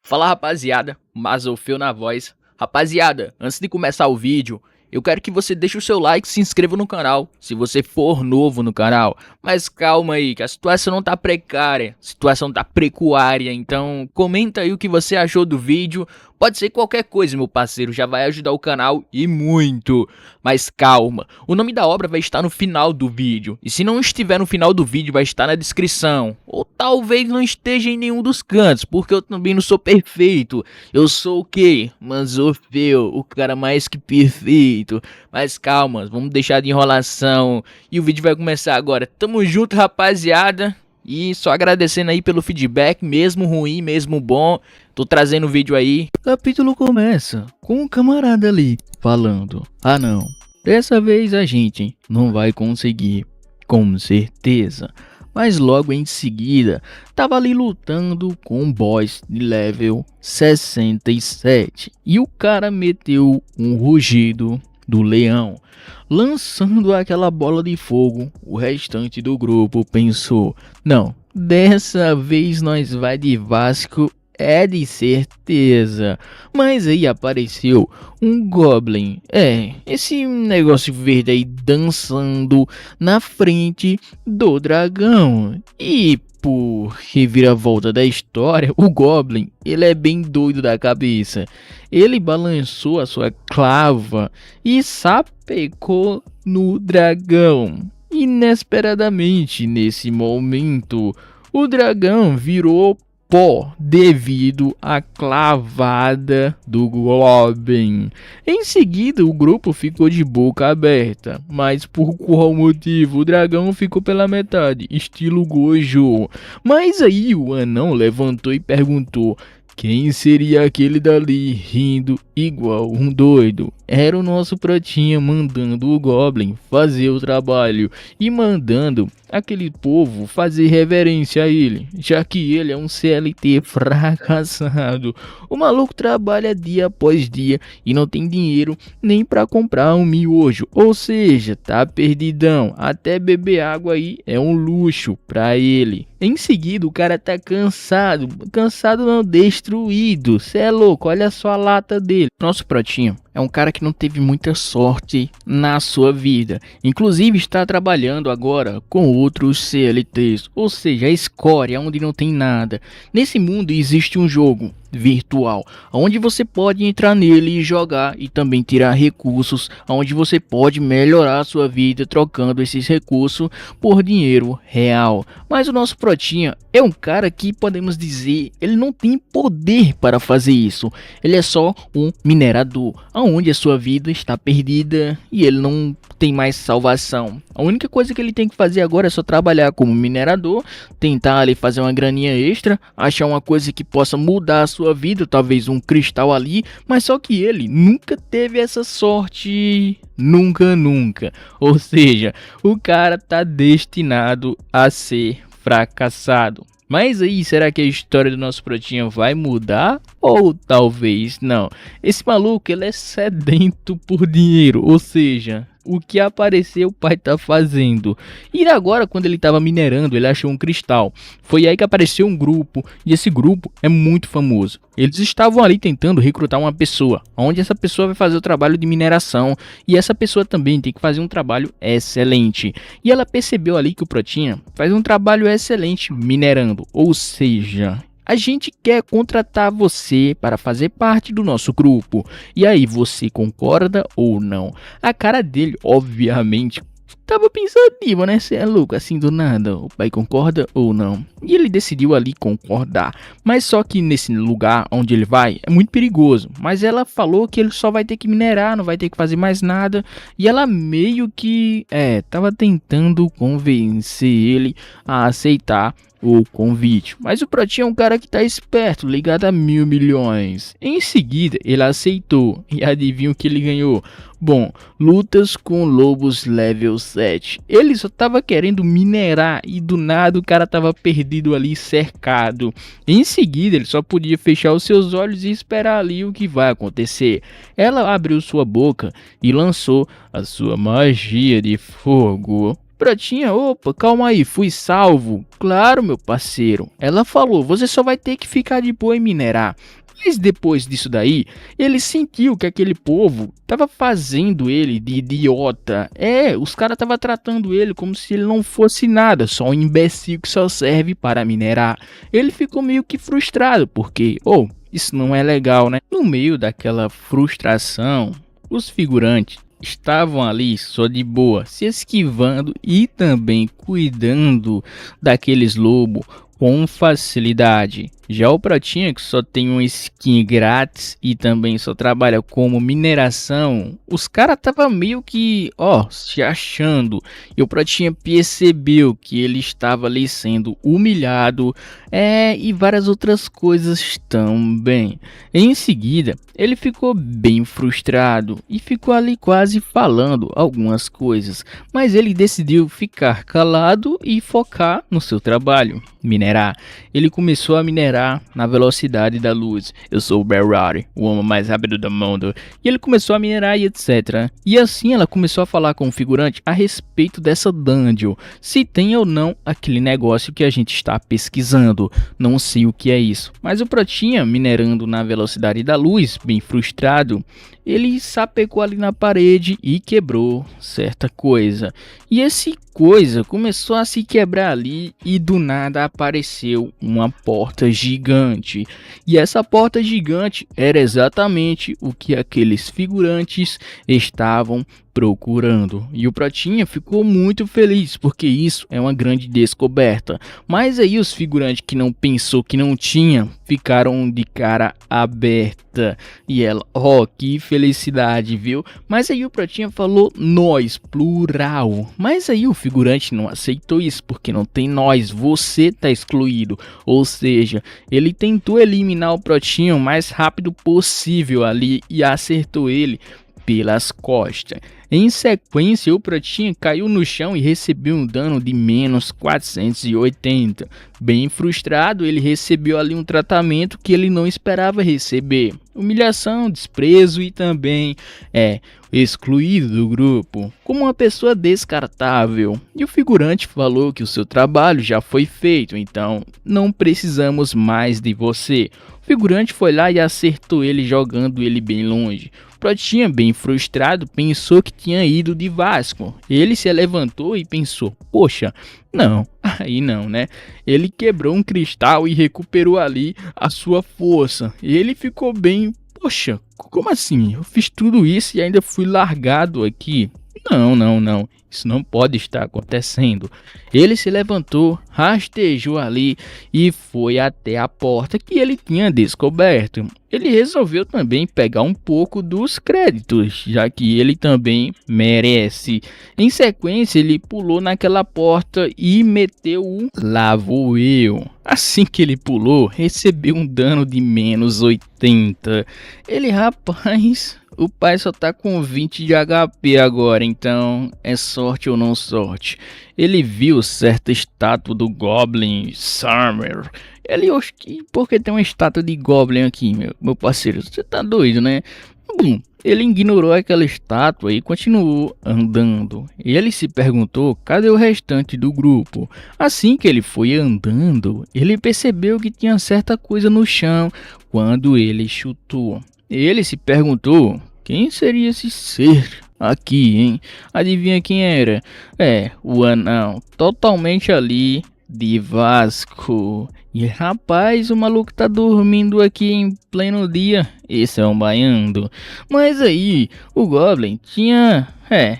Fala rapaziada, Mazofeu na voz. Rapaziada, antes de começar o vídeo, eu quero que você deixe o seu like e se inscreva no canal, se você for novo no canal. Mas calma aí, que a situação não tá precária, a situação tá precuária, então comenta aí o que você achou do vídeo. Pode ser qualquer coisa, meu parceiro, já vai ajudar o canal e muito. Mas calma, o nome da obra vai estar no final do vídeo. E se não estiver no final do vídeo, vai estar na descrição. Ou talvez não esteja em nenhum dos cantos, porque eu também não sou perfeito. Eu sou o quê? Mazofeu, o cara mais que perfeito. Mas calma, vamos deixar de enrolação. E o vídeo vai começar agora. Tamo junto, rapaziada. E só agradecendo aí pelo feedback, mesmo ruim, mesmo bom. Tô trazendo o vídeo aí. O capítulo começa com um camarada ali falando: ah não, dessa vez a gente não vai conseguir, com certeza. Mas logo em seguida, tava ali lutando com um boss de level 67. E o cara meteu um rugido do leão, lançando aquela bola de fogo. O restante do grupo pensou: não, dessa vez nós vai de Vasco, é de certeza. Mas aí apareceu um Goblin, esse negócio verde aí dançando na frente do dragão. E por reviravolta da história, o Goblin, ele é bem doido da cabeça. Ele balançou a sua clava e sapecou no dragão. Inesperadamente, nesse momento, o dragão virou pó devido à clavada do Goblin. Em seguida, o grupo ficou de boca aberta, mas por qual motivo? O dragão ficou pela metade, estilo Gojo. Mas aí o anão levantou e perguntou: quem seria aquele dali rindo igual um doido? Era o nosso pratinha mandando o Goblin fazer o trabalho e mandando aquele povo fazer reverência a ele, já que ele é um CLT fracassado. O maluco trabalha dia após dia e não tem dinheiro nem para comprar um miojo, ou seja, tá perdidão. Até beber água aí é um luxo para ele. Em seguida, o cara tá cansado não, destruído. Cê é louco, olha só a lata dele. Nosso pratinho é um cara que não teve muita sorte na sua vida. Inclusive está trabalhando agora com outros CLTs, ou seja, a escória onde não tem nada. Nesse mundo existe um jogo virtual, onde você pode entrar nele e jogar e também tirar recursos, onde você pode melhorar a sua vida trocando esses recursos por dinheiro real. Mas o nosso Protinha é um cara que podemos dizer, ele não tem poder para fazer isso. Ele é só um minerador, onde a sua vida está perdida e ele não tem mais salvação. A única coisa que ele tem que fazer agora é só trabalhar como minerador, tentar ali fazer uma graninha extra, achar uma coisa que possa mudar a sua vida, talvez um cristal ali, mas só que ele nunca teve essa sorte, nunca. Ou seja, o cara tá destinado a ser fracassado. Mas aí, será que a história do nosso Protinha vai mudar? Ou talvez não. Esse maluco, ele é sedento por dinheiro, ou seja, o que aparecer o pai tá fazendo. E agora, quando ele tava minerando, ele achou um cristal. Foi aí que apareceu um grupo, e esse grupo é muito famoso. Eles estavam ali tentando recrutar uma pessoa, onde essa pessoa vai fazer o trabalho de mineração, e essa pessoa também tem que fazer um trabalho excelente. E ela percebeu ali que o Protinha faz um trabalho excelente minerando, ou seja, a gente quer contratar você para fazer parte do nosso grupo. E aí, você concorda ou não? A cara dele, obviamente, tava pensativa, né? Cê é louco, assim do nada. O pai concorda ou não? E ele decidiu ali concordar. Mas só que nesse lugar onde ele vai é muito perigoso. Mas ela falou que ele só vai ter que minerar, não vai ter que fazer mais nada. E ela meio que, tava tentando convencer ele a aceitar o convite. Mas o Protinha é um cara que tá esperto, ligado a 1.000 milhões. Em seguida, ele aceitou. E adivinha o que ele ganhou? Bom, lutas com lobos level 7. Ele só tava querendo minerar e do nada o cara tava perdido ali, cercado. Em seguida, ele só podia fechar os seus olhos e esperar ali o que vai acontecer. Ela abriu sua boca e lançou a sua magia de fogo. Pratinha, opa, calma aí, fui salvo. Claro, meu parceiro. Ela falou, você só vai ter que ficar de boa e minerar. Mas depois disso daí, ele sentiu que aquele povo tava fazendo ele de idiota. Os caras tava tratando ele como se ele não fosse nada, só um imbecil que só serve para minerar. Ele ficou meio que frustrado, porque, isso não é legal, né? No meio daquela frustração, os figurantes estavam ali só de boa, se esquivando e também cuidando daqueles lobos com facilidade. Já o Pratinha, que só tem uma skin grátis e também só trabalha como mineração, os caras tava meio que, se achando. E o Pratinha percebeu que ele estava ali sendo humilhado, e várias outras coisas também. Em seguida, ele ficou bem frustrado e ficou ali quase falando algumas coisas, mas ele decidiu ficar calado e focar no seu trabalho, minerar. Ele começou a minerar na velocidade da luz. Eu sou o Ferrari, o homem mais rápido do mundo. E ele começou a minerar e etc. E assim ela começou a falar com o figurante a respeito dessa dungeon. Se tem ou não aquele negócio que a gente está pesquisando. Não sei o que é isso. Mas o Pratinha, minerando na velocidade da luz, bem frustrado, ele sapecou ali na parede e quebrou certa coisa. E esse coisa começou a se quebrar ali e do nada apareceu uma porta gigante. E essa porta gigante era exatamente o que aqueles figurantes estavam procurando. E o Pratinha ficou muito feliz porque isso é uma grande descoberta. Mas aí os figurantes que não pensou que não tinha ficaram de cara aberta. E ela, que felicidade, viu? Mas aí o Pratinha falou nós, plural. Mas aí o figurante não aceitou isso porque não tem nós, você tá excluído. Ou seja, ele tentou eliminar o Pratinha o mais rápido possível ali e acertou ele pelas costas. Em sequência, o Pratinha caiu no chão e recebeu um dano de menos 480. Bem frustrado, ele recebeu ali um tratamento que ele não esperava receber. Humilhação, desprezo e também excluído do grupo, como uma pessoa descartável. E o figurante falou que o seu trabalho já foi feito, então não precisamos mais de você. O figurante foi lá e acertou ele jogando ele bem longe. O Pratinha, bem frustrado, pensou que tinha ido de Vasco. Ele se levantou e pensou, poxa, não, aí não, né? Ele quebrou um cristal e recuperou ali a sua força. Ele ficou bem, poxa, como assim? Eu fiz tudo isso e ainda fui largado aqui? Não, isso não pode estar acontecendo. Ele se levantou, rastejou ali e foi até a porta que ele tinha descoberto. Ele resolveu também pegar um pouco dos créditos, já que ele também merece. Em sequência, ele pulou naquela porta e meteu um lá vou eu. Assim que ele pulou, recebeu um dano de menos 80. Ele, rapaz, o pai só tá com 20 de HP agora, então é sorte ou não sorte. Ele viu certa estátua do Goblin Summer. Ele, porque tem uma estátua de Goblin aqui, meu parceiro? Você tá doido, né? Bom, ele ignorou aquela estátua e continuou andando. Ele se perguntou cadê o restante do grupo. Assim que ele foi andando, ele percebeu que tinha certa coisa no chão quando ele chutou. Ele se perguntou quem seria esse ser aqui, hein? Adivinha quem era? O anão, totalmente ali de Vasco. E rapaz, o maluco tá dormindo aqui em pleno dia. Esse é um baiano. Mas aí, o Goblin tinha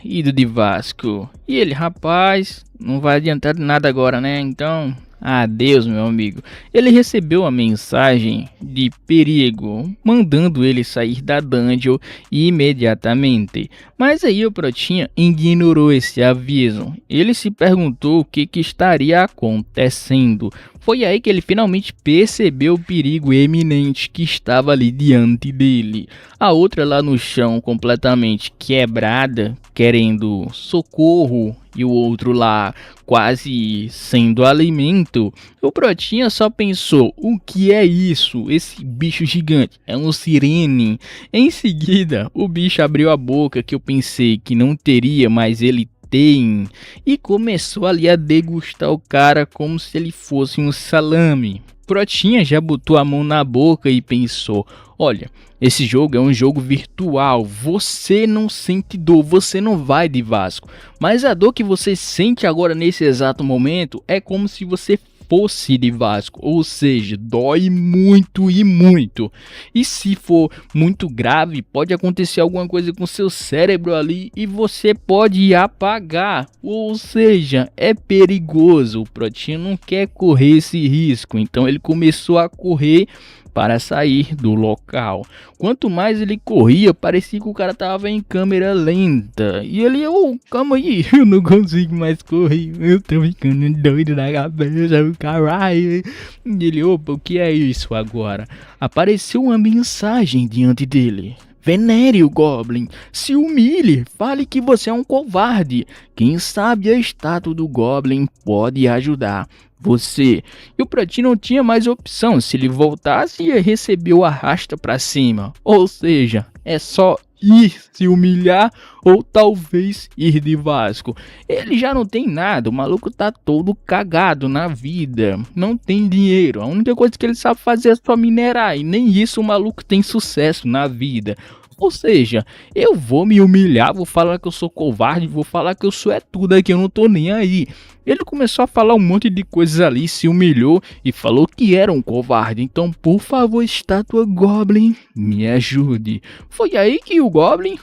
ido de Vasco. E ele, rapaz, não vai adiantar nada agora, né? Então, adeus, meu amigo. Ele recebeu a mensagem de perigo, mandando ele sair da dungeon imediatamente. Mas aí o Pratinha ignorou esse aviso. Ele se perguntou o que estaria acontecendo. Foi aí que ele finalmente percebeu o perigo eminente que estava ali diante dele. A outra lá no chão completamente quebrada, querendo socorro, e o outro lá quase sendo alimento. O Pratinha só pensou, o que é isso? Esse bicho gigante é um sirene. Em seguida, o bicho abriu a boca que eu pensei que não teria, mas ele protein e começou ali a degustar o cara como se ele fosse um salame. Protinha já botou a mão na boca e pensou: olha, esse jogo é um jogo virtual, você não sente dor, você não vai de Vasco, mas a dor que você sente agora nesse exato momento é como se você fosse de Vasco, ou seja, dói muito e muito. E se for muito grave, pode acontecer alguma coisa com seu cérebro ali e você pode apagar, ou seja, é perigoso. O Protinha não quer correr esse risco, então ele começou a correr para sair do local. Quanto mais ele corria, parecia que o cara tava em câmera lenta. E ele, calma aí, eu não consigo mais correr, eu tô ficando doido na cabeça, caralho. E ele, opa, o que é isso agora? Apareceu uma mensagem diante dele. Venere o Goblin, se humilhe, fale que você é um covarde. Quem sabe a estátua do Goblin pode ajudar você. E o Protinha não tinha mais opção, se ele voltasse ia receber o arrasta pra cima. Ou seja, é só ir se humilhar ou talvez ir de Vasco. Ele já não tem nada, o maluco tá todo cagado na vida, não tem dinheiro, a única coisa que ele sabe fazer é só minerar e nem isso o maluco tem sucesso na vida. Ou seja, eu vou me humilhar, vou falar que eu sou covarde, vou falar que eu sou tudo aqui, eu não tô nem aí. Ele começou a falar um monte de coisas ali, se humilhou e falou que era um covarde. Então, por favor, estátua Goblin, me ajude. Foi aí que o Goblin,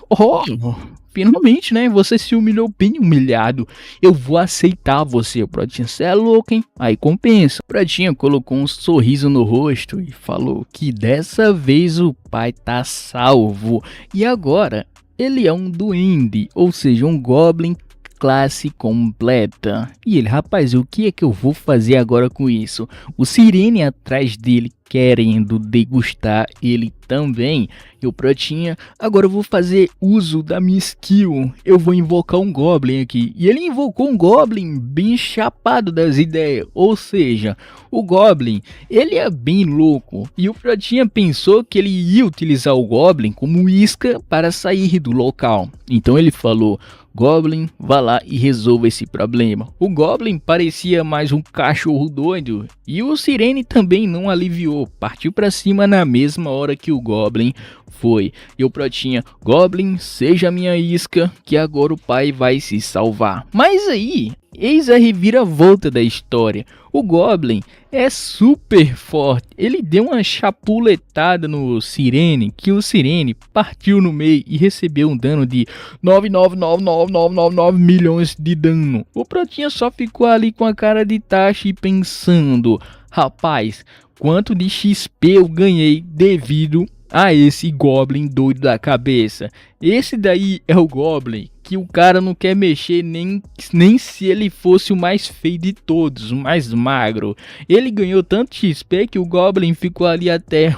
finalmente, né? Você se humilhou bem humilhado. Eu vou aceitar você, o Protinha. Você é louco, hein? Aí compensa. O Protinha colocou um sorriso no rosto e falou que dessa vez o pai tá salvo. E agora, ele é um duende, ou seja, um Goblin classe completa. E ele, rapaz, o que é que eu vou fazer agora com isso? O Sirene atrás dele querendo degustar ele também. E o Protinha, agora eu vou fazer uso da minha skill. Eu vou invocar um Goblin aqui. E ele invocou um Goblin bem chapado das ideias. Ou seja, o Goblin, ele é bem louco. E o Protinha pensou que ele ia utilizar o Goblin como isca para sair do local. Então ele falou: Goblin, vá lá e resolva esse problema. O Goblin parecia mais um cachorro doido e o Sirene também não aliviou. Partiu para cima na mesma hora que o Goblin foi. E o Protinha, Goblin, seja minha isca que agora o pai vai se salvar. Mas aí, eis a reviravolta da história. O Goblin é super forte. Ele deu uma chapuletada no Sirene, que o Sirene partiu no meio e recebeu um dano de 9999999 milhões de dano. O Protinha só ficou ali com a cara de taxa e pensando: rapaz, quanto de XP eu ganhei devido a esse Goblin doido da cabeça. Esse daí é o Goblin que o cara não quer mexer nem se ele fosse o mais feio de todos, o mais magro. Ele ganhou tanto XP que o Goblin ficou ali até,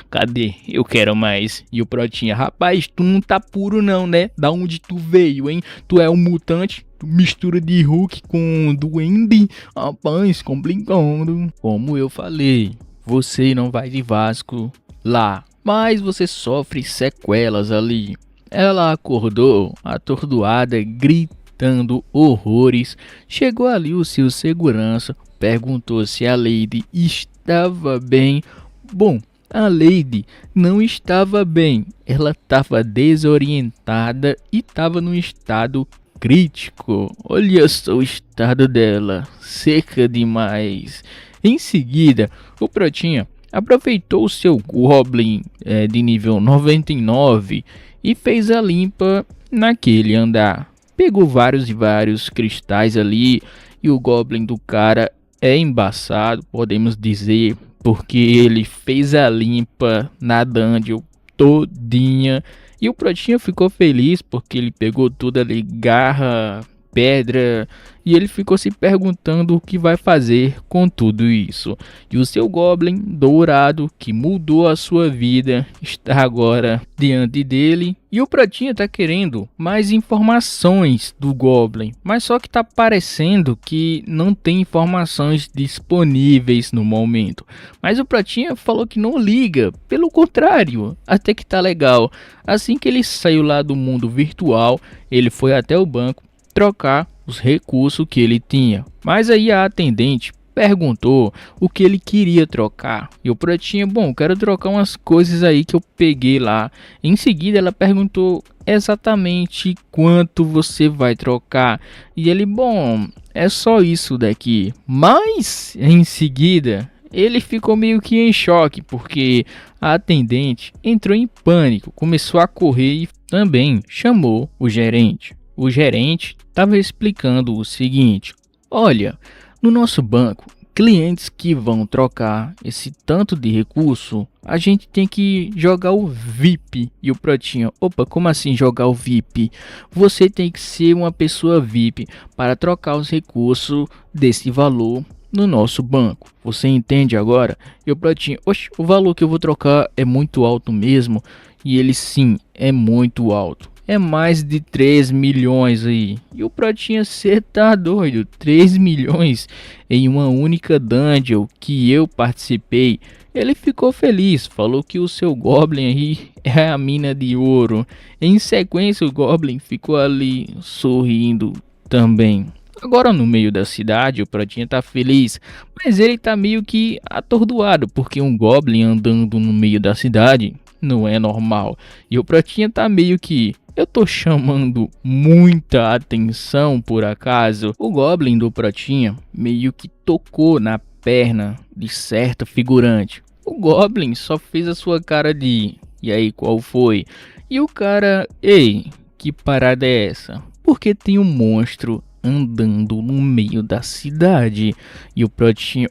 cadê? Eu quero mais. E o Protinha, rapaz, tu não tá puro não, né? Da onde tu veio, hein? Tu é um mutante? Mistura de Hulk com duende? Rapaz, complicando. Como eu falei, você não vai de Vasco lá, mas você sofre sequelas ali. Ela acordou atordoada, gritando horrores. Chegou ali o seu segurança, perguntou se a Lady estava bem. Bom, a Lady não estava bem. Ela estava desorientada e estava num estado crítico. Olha só o estado dela, seca demais. Em seguida, o Protinha aproveitou o seu Goblin de nível 99 e fez a limpa naquele andar. Pegou vários e vários cristais ali e o Goblin do cara é embaçado, podemos dizer, porque ele fez a limpa na dungeon todinha. E o Protinha ficou feliz porque ele pegou tudo ali, garra, pedra, e ele ficou se perguntando o que vai fazer com tudo isso. E o seu Goblin dourado, que mudou a sua vida, está agora diante dele. E o Protinha tá querendo mais informações do Goblin, mas só que tá parecendo que não tem informações disponíveis no momento. Mas o Protinha falou que não liga, pelo contrário, até que tá legal. Assim que ele saiu lá do mundo virtual, ele foi até o banco, trocar os recursos que ele tinha. Mas aí a atendente perguntou o que ele queria trocar. E o Pratinha, bom, quero trocar umas coisas aí que eu peguei lá. Em seguida ela perguntou exatamente quanto você vai trocar. E ele, bom, é só isso daqui. Mas em seguida ele ficou meio que em choque, porque a atendente entrou em pânico, começou a correr e também chamou o gerente. O gerente estava explicando o seguinte: olha, no nosso banco, clientes que vão trocar esse tanto de recurso, a gente tem que jogar o VIP. E o Pratinha, opa, como assim jogar o VIP? Você tem que ser uma pessoa VIP para trocar os recursos desse valor no nosso banco. Você entende agora? E o Pratinha, oxe, o valor que eu vou trocar é muito alto mesmo? E ele, sim, é muito alto. É mais de 3 milhões aí. E o Pratinha, cê tá doido? 3 milhões em uma única dungeon que eu participei. Ele ficou feliz, falou que o seu Goblin aí é a mina de ouro. Em sequência, o Goblin ficou ali sorrindo também. Agora no meio da cidade, o Pratinha tá feliz, mas ele tá meio que atordoado, porque um Goblin andando no meio da cidade não é normal. E o Pratinha tá meio que, eu tô chamando muita atenção por acaso. O Goblin do Pratinha meio que tocou na perna de certa figurante. O Goblin só fez a sua cara de, e aí, qual foi? E o cara, ei, que parada é essa? Porque tem um monstro andando no meio da cidade. E o Pratinha,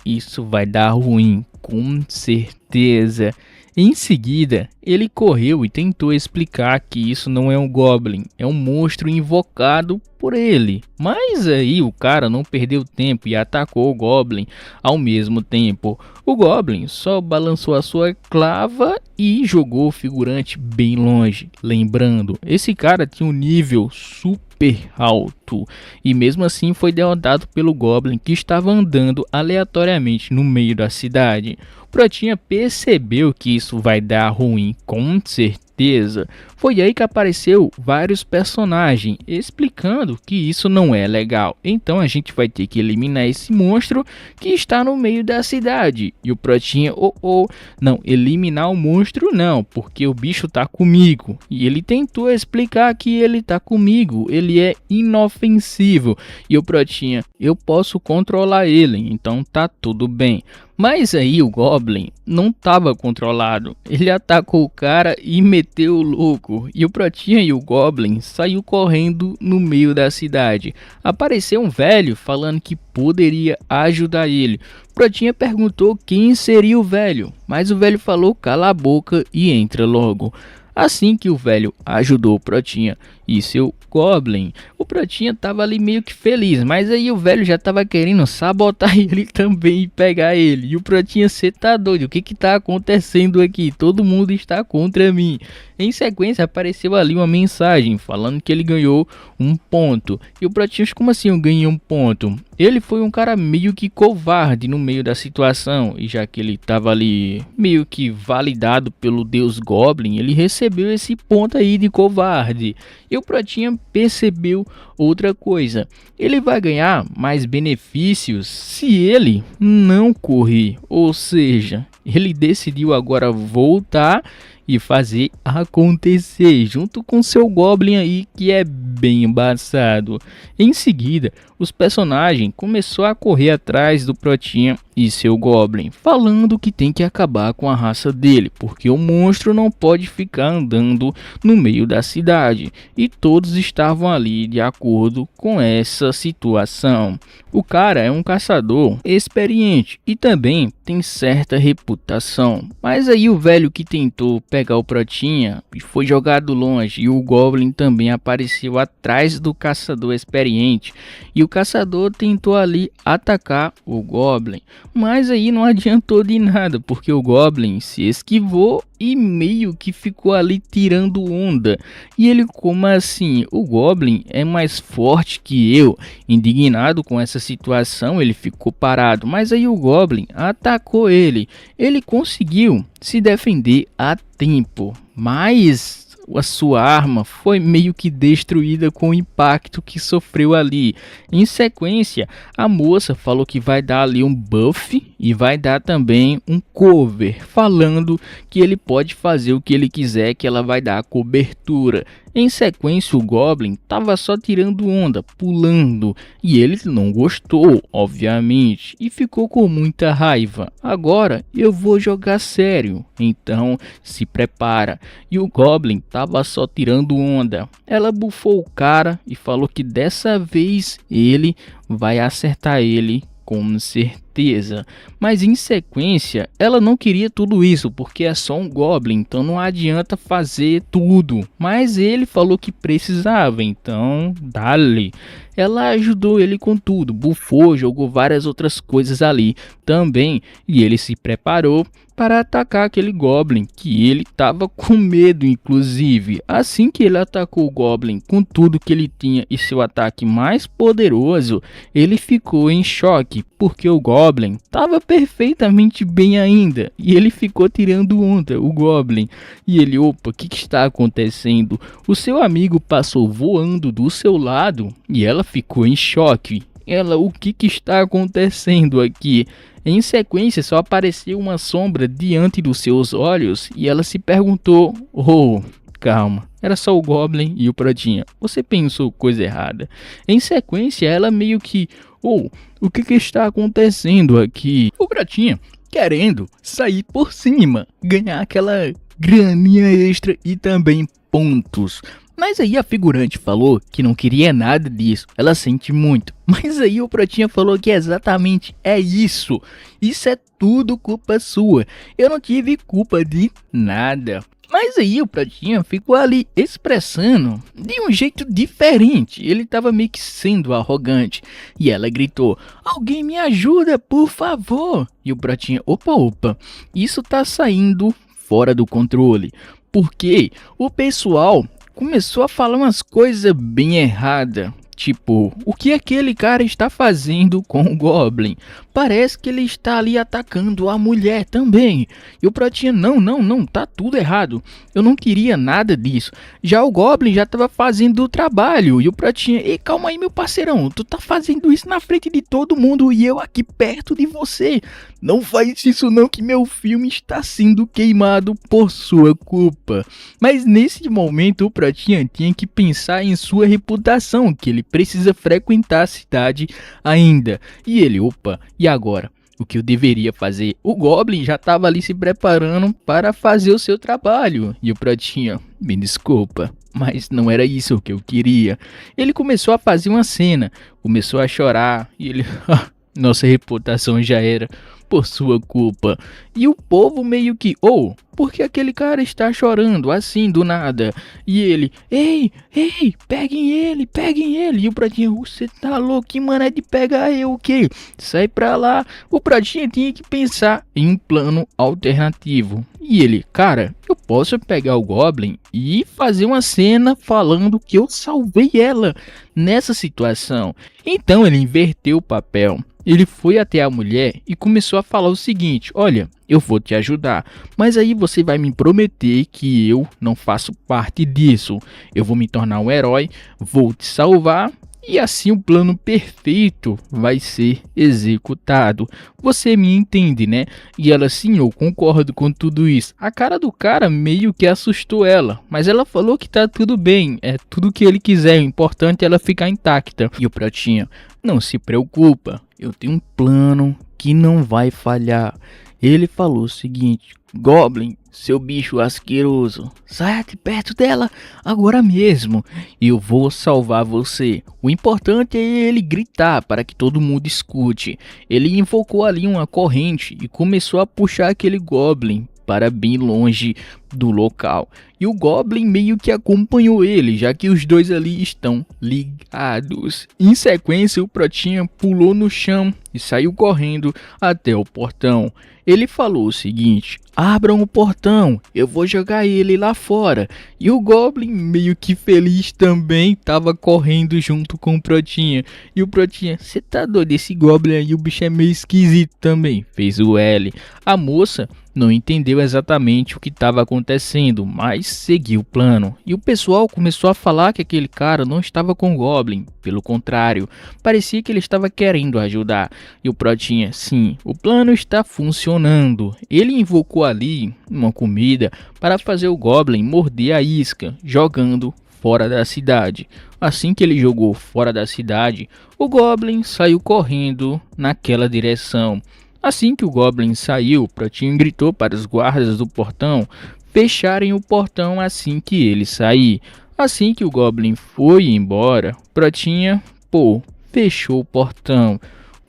isso vai dar ruim, com certeza. Em seguida, ele correu e tentou explicar que isso não é um Goblin, é um monstro invocado por ele. Mas aí o cara não perdeu tempo e atacou o Goblin ao mesmo tempo. O Goblin só balançou a sua clava e jogou o figurante bem longe. Lembrando, esse cara tinha um nível super alto e mesmo assim foi derrotado pelo Goblin que estava andando aleatoriamente no meio da cidade. O Pratinha percebeu que isso vai dar ruim, com certeza. Foi aí que apareceu vários personagens explicando que isso não é legal. Então a gente vai ter que eliminar esse monstro que está no meio da cidade. E o Pratinha, não, eliminar o monstro não, porque o bicho tá comigo. E ele tentou explicar que ele tá comigo, ele é inofensivo. E o Pratinha, eu posso controlar ele, então tá tudo bem. Mas aí o Goblin não estava controlado, ele atacou o cara e meteu o louco. E o Pratinha e o Goblin saiu correndo no meio da cidade. Apareceu um velho falando que poderia ajudar ele. O Pratinha perguntou quem seria o velho, mas o velho falou cala a boca e entra logo. Assim que o velho ajudou o Pratinha e seu Goblin, o Pratinha tava ali meio que feliz, mas aí o velho já tava querendo sabotar ele também e pegar ele. E o Pratinha, cê tá doido, o que que tá acontecendo aqui? Todo mundo está contra mim. Em sequência apareceu ali uma mensagem falando que ele ganhou um ponto. E o Pratinha, como assim eu ganhei um ponto? Ele foi um cara meio que covarde no meio da situação, e já que ele tava ali meio que validado pelo Deus Goblin, ele recebeu esse ponto aí de covarde. E o Pratinha percebeu outra coisa, ele vai ganhar mais benefícios se ele não correr, ou seja, ele decidiu agora voltar e fazer acontecer junto com seu Goblin aí que é bem embaçado. Em seguida, os personagens começaram a correr atrás do Pratinha e seu Goblin, falando que tem que acabar com a raça dele, porque o monstro não pode ficar andando no meio da cidade. E todos estavam ali de acordo com essa situação. O cara é um caçador experiente e também tem certa reputação. Mas aí o velho que tentou pegar o Pratinha foi jogado longe e o Goblin também apareceu atrás do caçador experiente. E o caçador tentou ali atacar o Goblin, mas aí não adiantou de nada, porque o Goblin se esquivou e meio que ficou ali tirando onda. E ele, como assim? O Goblin é mais forte que eu. Indignado com essa situação, ele ficou parado, mas aí o Goblin atacou ele. Ele conseguiu se defender a tempo, mas a sua arma foi meio que destruída com o impacto que sofreu ali. Em sequência, a moça falou que vai dar ali um buff e vai dar também um cover, falando que ele pode fazer o que ele quiser, que ela vai dar a cobertura. Em sequência, o Goblin estava só tirando onda, pulando, e ele não gostou, obviamente, e ficou com muita raiva. Agora eu vou jogar sério, então se prepara. E o Goblin estava só tirando onda. Ela bufou o cara e falou que dessa vez ele vai acertar ele com certeza. Mas em sequência, ela não queria tudo isso, porque é só um Goblin, então não adianta fazer tudo. Mas ele falou que precisava, então dale. Ela ajudou ele com tudo, bufou, jogou várias outras coisas ali também, e ele se preparou para atacar aquele Goblin, que ele estava com medo inclusive. Assim que ele atacou o Goblin com tudo que ele tinha e seu ataque mais poderoso, ele ficou em choque, porque o Goblin estava perfeitamente bem ainda, e ele ficou tirando onda, o Goblin. E ele, opa, o que está acontecendo? O seu amigo passou voando do seu lado, e ela ficou em choque. Ela, o que está acontecendo aqui? Em sequência, só apareceu uma sombra diante dos seus olhos e ela se perguntou: oh, calma, era só o Goblin e o Pratinha. Você pensou coisa errada. Em sequência, ela meio que: oh, o que está acontecendo aqui? O Pratinha querendo sair por cima, ganhar aquela graninha extra e também pontos. Mas aí a figurante falou que não queria nada disso, ela sente muito. Mas aí o Pratinha falou que exatamente é isso. Isso é tudo culpa sua. Eu não tive culpa de nada. Mas aí o Pratinha ficou ali expressando de um jeito diferente. Ele estava meio que sendo arrogante. E ela gritou: alguém me ajuda, por favor. E o Pratinha: opa, isso tá saindo fora do controle. Porque o pessoal começou a falar umas coisas bem erradas. Tipo, o que aquele cara está fazendo com o Goblin? Parece que ele está ali atacando a mulher também. E o Pratinha: não, tá tudo errado. Eu não queria nada disso. Já o Goblin já estava fazendo o trabalho. E o Pratinha: ei, calma aí, meu parceirão. Tu tá fazendo isso na frente de todo mundo e eu aqui perto de você. Não faz isso não, que meu filme está sendo queimado por sua culpa. Mas nesse momento o Pratinha tinha que pensar em sua reputação, que ele precisa frequentar a cidade ainda. E ele: opa, e agora? O que eu deveria fazer? O Goblin já estava ali se preparando para fazer o seu trabalho. E o Pratinha: me desculpa, mas não era isso que eu queria. Ele começou a fazer uma cena, começou a chorar e ele: nossa reputação já era por sua culpa. E o povo meio que: oh, por que aquele cara está chorando assim do nada? E ele: ei, peguem ele. E o Pratinha: você tá louco, que mané de pegar eu, o quê? Sai pra lá. O Pratinha tinha que pensar em um plano alternativo. E ele: cara, eu posso pegar o Goblin e fazer uma cena falando que eu salvei ela nessa situação. Então ele inverteu o papel. Ele foi até a mulher e começou a falar o seguinte: olha, eu vou te ajudar, mas aí você vai me prometer que eu não faço parte disso. Eu vou me tornar um herói, vou te salvar e assim o plano perfeito vai ser executado. Você me entende, né? E ela: sim, eu concordo com tudo isso. A cara do cara meio que assustou ela, mas ela falou que tá tudo bem, é tudo que ele quiser, o importante é ela ficar intacta. E o Pratinha: não se preocupa, eu tenho um plano que não vai falhar. Ele falou o seguinte: Goblin, seu bicho asqueroso, saia de perto dela agora mesmo. Eu vou salvar você. O importante é ele gritar para que todo mundo escute. Ele invocou ali uma corrente e começou a puxar aquele Goblin para bem longe do local. E o Goblin meio que acompanhou ele, já que os dois ali estão ligados. Em sequência, o Pratinha pulou no chão e saiu correndo até o portão. Ele falou o seguinte: abram o portão, eu vou jogar ele lá fora. E o Goblin, meio que feliz também, estava correndo junto com o Pratinha. E o Pratinha: você tá doido, esse Goblin aí, o bicho é meio esquisito também. Fez o L. A moça não entendeu exatamente o que estava acontecendo, mas seguiu o plano. E o pessoal começou a falar que aquele cara não estava com o Goblin, pelo contrário, parecia que ele estava querendo ajudar. E o Protinha, sim, o plano está funcionando. Ele invocou ali uma comida para fazer o Goblin morder a isca, jogando fora da cidade. Assim que ele jogou fora da cidade, o Goblin saiu correndo naquela direção. Assim que o Goblin saiu, Protinho gritou para os guardas do portão fecharem o portão assim que ele sair. Assim que o Goblin foi embora, Protinha, fechou o portão.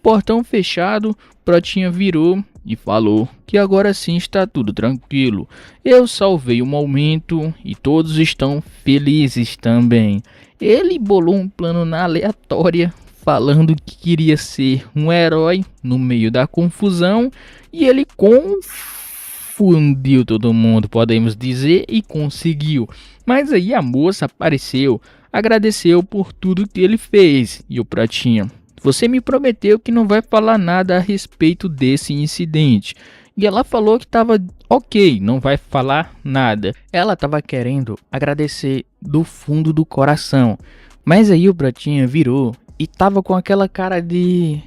Portão fechado, Protinha virou e falou que agora sim está tudo tranquilo. Eu salvei o momento e todos estão felizes também. Ele bolou um plano na aleatória, falando que queria ser um herói no meio da confusão, e ele confundiu todo mundo, podemos dizer, e conseguiu. Mas aí a moça apareceu, agradeceu por tudo que ele fez, e o Protinha: você me prometeu que não vai falar nada a respeito desse incidente. E ela falou que estava ok, não vai falar nada. Ela estava querendo agradecer do fundo do coração. Mas aí o Protinha virou e tava com aquela cara de...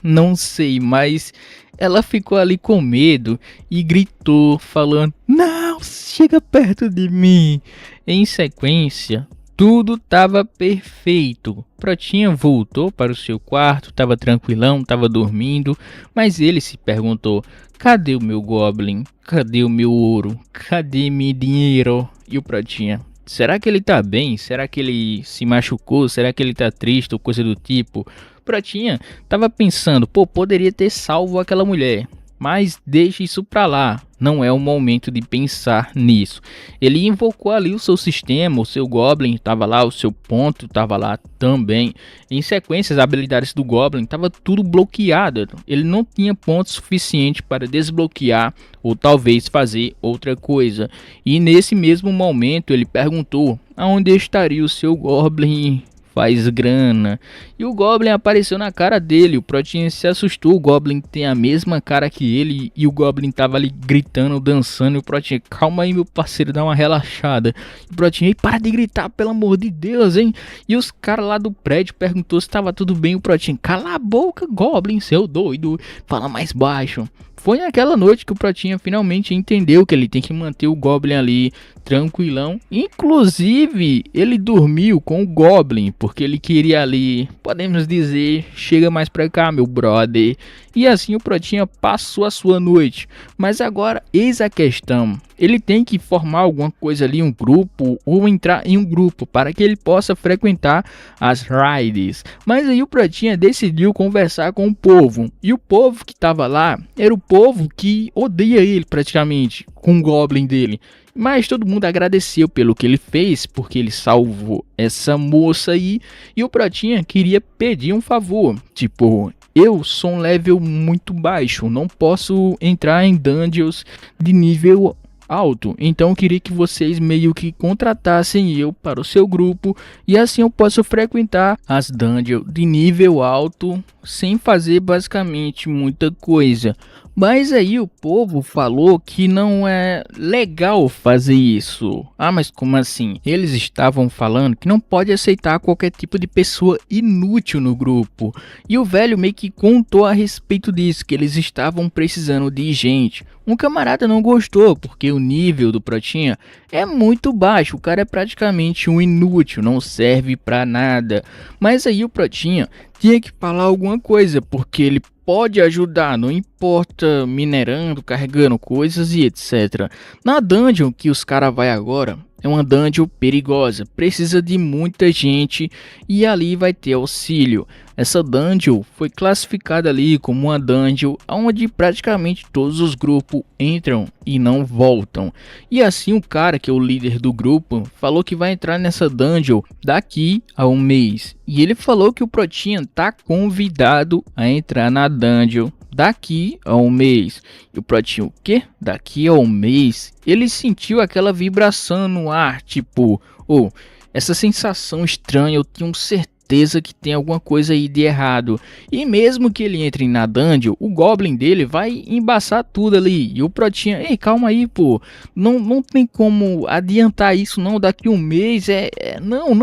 não sei, mas ela ficou ali com medo e gritou, falando: não, chega perto de mim. Em sequência, tudo estava perfeito. Protinha voltou para o seu quarto, estava tranquilão, estava dormindo, mas ele se perguntou: cadê o meu Goblin? Cadê o meu ouro? Cadê meu dinheiro? E o Protinha: será que ele tá bem? Será que ele se machucou? Será que ele tá triste ou coisa do tipo? Protinha tava pensando: poderia ter salvo aquela mulher. Mas deixe isso pra lá, não é o momento de pensar nisso. Ele invocou ali o seu sistema, o seu Goblin estava lá, o seu ponto estava lá também. Em sequência, as habilidades do Goblin estava tudo bloqueado. Ele não tinha ponto suficiente para desbloquear ou talvez fazer outra coisa. E nesse mesmo momento ele perguntou aonde estaria o seu Goblin faz grana. E o Goblin apareceu na cara dele. O Protinha se assustou. O Goblin tem a mesma cara que ele. E o Goblin tava ali gritando, dançando. E o Protinha: calma aí, meu parceiro, dá uma relaxada. E o Protinha: ei, para de gritar, pelo amor de Deus, hein. E os caras lá do prédio perguntou se estava tudo bem. O Protinha: cala a boca, Goblin, seu doido, fala mais baixo. Foi naquela noite que o Protinha finalmente entendeu que ele tem que manter o Goblin ali tranquilão. Inclusive, ele dormiu com o Goblin, porque ele queria ali, podemos dizer: chega mais pra cá, meu brother. E assim o Protinha passou a sua noite. Mas agora, eis a questão: ele tem que formar alguma coisa ali, um grupo, ou entrar em um grupo, para que ele possa frequentar as raids. Mas aí o Protinha decidiu conversar com o povo. E o povo que estava lá era o povo que odeia ele praticamente, com o Goblin dele. Mas todo mundo agradeceu pelo que ele fez, porque ele salvou essa moça aí. E o Protinha queria pedir um favor, tipo: eu sou um level muito baixo, não posso entrar em dungeons de nível alto, então eu queria que vocês meio que contratassem eu para o seu grupo, e assim eu posso frequentar as dungeons de nível alto sem fazer basicamente muita coisa. Mas aí o povo falou que não é legal fazer isso. Ah, mas como assim? Eles estavam falando que não pode aceitar qualquer tipo de pessoa inútil no grupo. E o velho meio que contou a respeito disso, que eles estavam precisando de gente. Um camarada não gostou, porque o nível do Protinha é muito baixo. O cara é praticamente um inútil, não serve pra nada. Mas aí o Protinha tinha que falar alguma coisa, porque ele pode ajudar, não importa, minerando, carregando coisas e etc. Na dungeon que os caras vai agora, é uma dungeon perigosa, precisa de muita gente e ali vai ter auxílio. Essa dungeon foi classificada ali como uma dungeon onde praticamente todos os grupos entram e não voltam. E assim o cara que é o líder do grupo falou que vai entrar nessa dungeon daqui a um mês. E ele falou que o Protinha tá convidado a entrar na dungeon daqui a um mês. E o Protinha: o quê? Daqui a um mês? Ele sentiu aquela vibração no ar, tipo, essa sensação estranha, eu tenho certeza certeza que tem alguma coisa aí de errado. E mesmo que ele entre na dungeon, o Goblin dele vai embaçar tudo ali. E o Protinha, ei, calma aí, pô. Não tem como adiantar isso não, daqui um mês, não,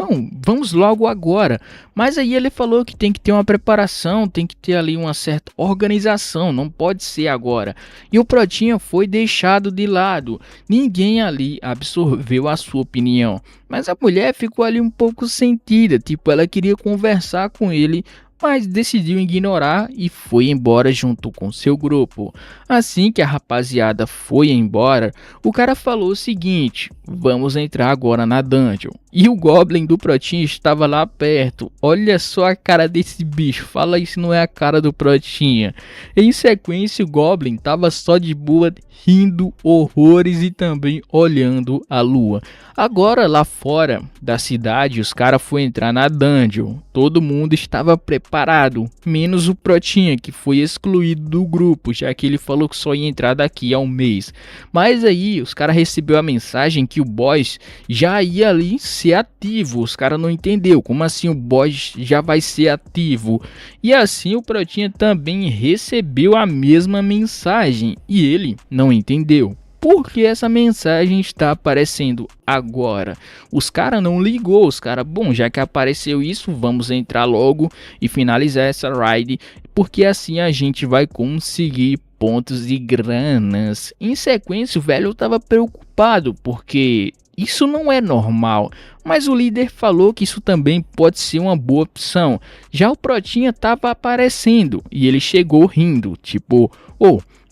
vamos logo agora. Mas aí ele falou que tem que ter uma preparação, tem que ter ali uma certa organização, não pode ser agora. E o Protinha foi deixado de lado, ninguém ali absorveu a sua opinião. Mas a mulher ficou ali um pouco sentida, tipo, ela queria conversar com ele, mas decidiu ignorar e foi embora junto com seu grupo. Assim que a rapaziada foi embora, o cara falou o seguinte: vamos entrar agora na dungeon. E o Goblin do Protinha estava lá perto. Olha só a cara desse bicho, fala isso não é a cara do Protinha. Em sequência, o Goblin estava só de boa, rindo horrores e também olhando a lua. Agora lá fora da cidade, os caras foram entrar na dungeon. Todo mundo estava preparado, menos o Protinha, que foi excluído do grupo, já que ele falou que só ia entrar daqui a um mês. Mas aí os caras receberam a mensagem que o boss já ia ali ser ativo. Os caras não entendeu como assim o boss já vai ser ativo. E assim o Protinha também recebeu a mesma mensagem e ele não entendeu. Por que essa mensagem está aparecendo agora? Os caras não ligou, os caras, bom, já que apareceu isso, vamos entrar logo e finalizar essa raid, porque assim a gente vai conseguir pontos e granas. Em sequência, o velho estava preocupado, porque isso não é normal, mas o líder falou que isso também pode ser uma boa opção. Já o Protinha estava aparecendo e ele chegou rindo, tipo,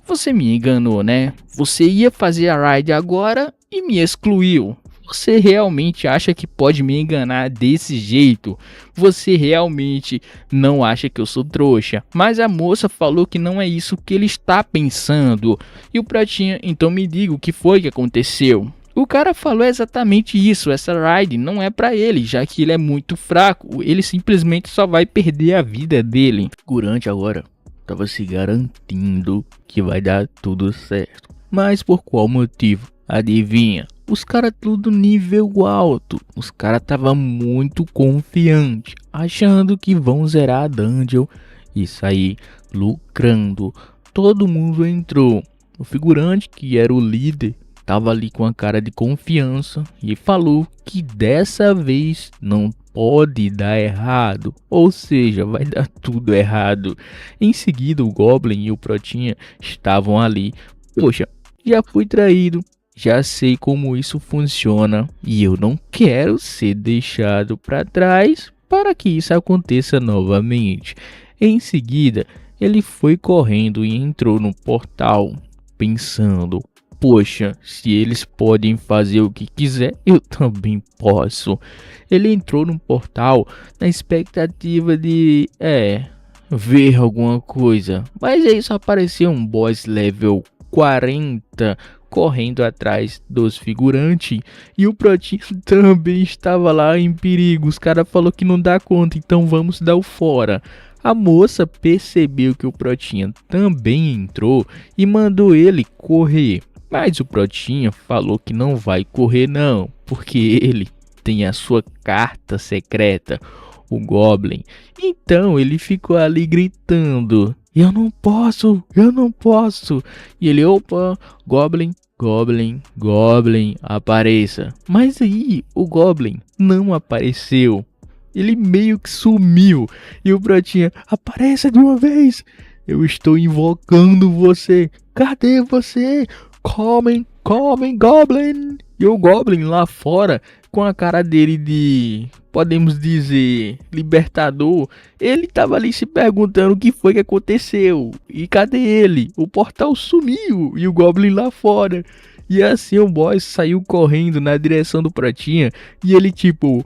você me enganou, né? Você ia fazer a raid agora e me excluiu. Você realmente acha que pode me enganar desse jeito? Você realmente não acha que eu sou trouxa? Mas a moça falou que não é isso que ele está pensando. E o Pratinha, então me diga o que foi que aconteceu. O cara falou exatamente isso, essa raid não é pra ele, já que ele é muito fraco, ele simplesmente só vai perder a vida dele. Figurante agora tava se garantindo que vai dar tudo certo. Mas por qual motivo? Adivinha? Os caras tudo nível alto. Os caras tava muito confiante, achando que vão zerar a dungeon e sair lucrando. Todo mundo entrou. O figurante, que era o líder, tava ali com a cara de confiança e falou que dessa vez não pode dar errado, ou seja, vai dar tudo errado. Em seguida, o Goblin e o Protinha estavam ali. Poxa, já fui traído, já sei como isso funciona e eu não quero ser deixado para trás para que isso aconteça novamente. Em seguida, ele foi correndo e entrou no portal, pensando: poxa, se eles podem fazer o que quiser, eu também posso. Ele entrou no portal na expectativa de, ver alguma coisa. Mas aí só apareceu um boss level 40 correndo atrás dos figurantes. E o Protinho também estava lá em perigo. Os caras falaram que não dá conta, então vamos dar o fora. A moça percebeu que o Protinha também entrou e mandou ele correr. Mas o Protinha falou que não vai correr não, porque ele tem a sua carta secreta, o Goblin. Então ele ficou ali gritando: eu não posso, eu não posso. E ele, opa, Goblin, Goblin, Goblin, apareça. Mas aí o Goblin não apareceu. Ele meio que sumiu. E o Protinha, apareça de uma vez. Eu estou invocando você. Cadê você? Comem, Goblin. E o Goblin lá fora, com a cara dele de, podemos dizer, libertador, ele tava ali se perguntando o que foi que aconteceu. E cadê ele? O portal sumiu e o Goblin lá fora. E assim o boss saiu correndo na direção do Pratinha. E ele tipo: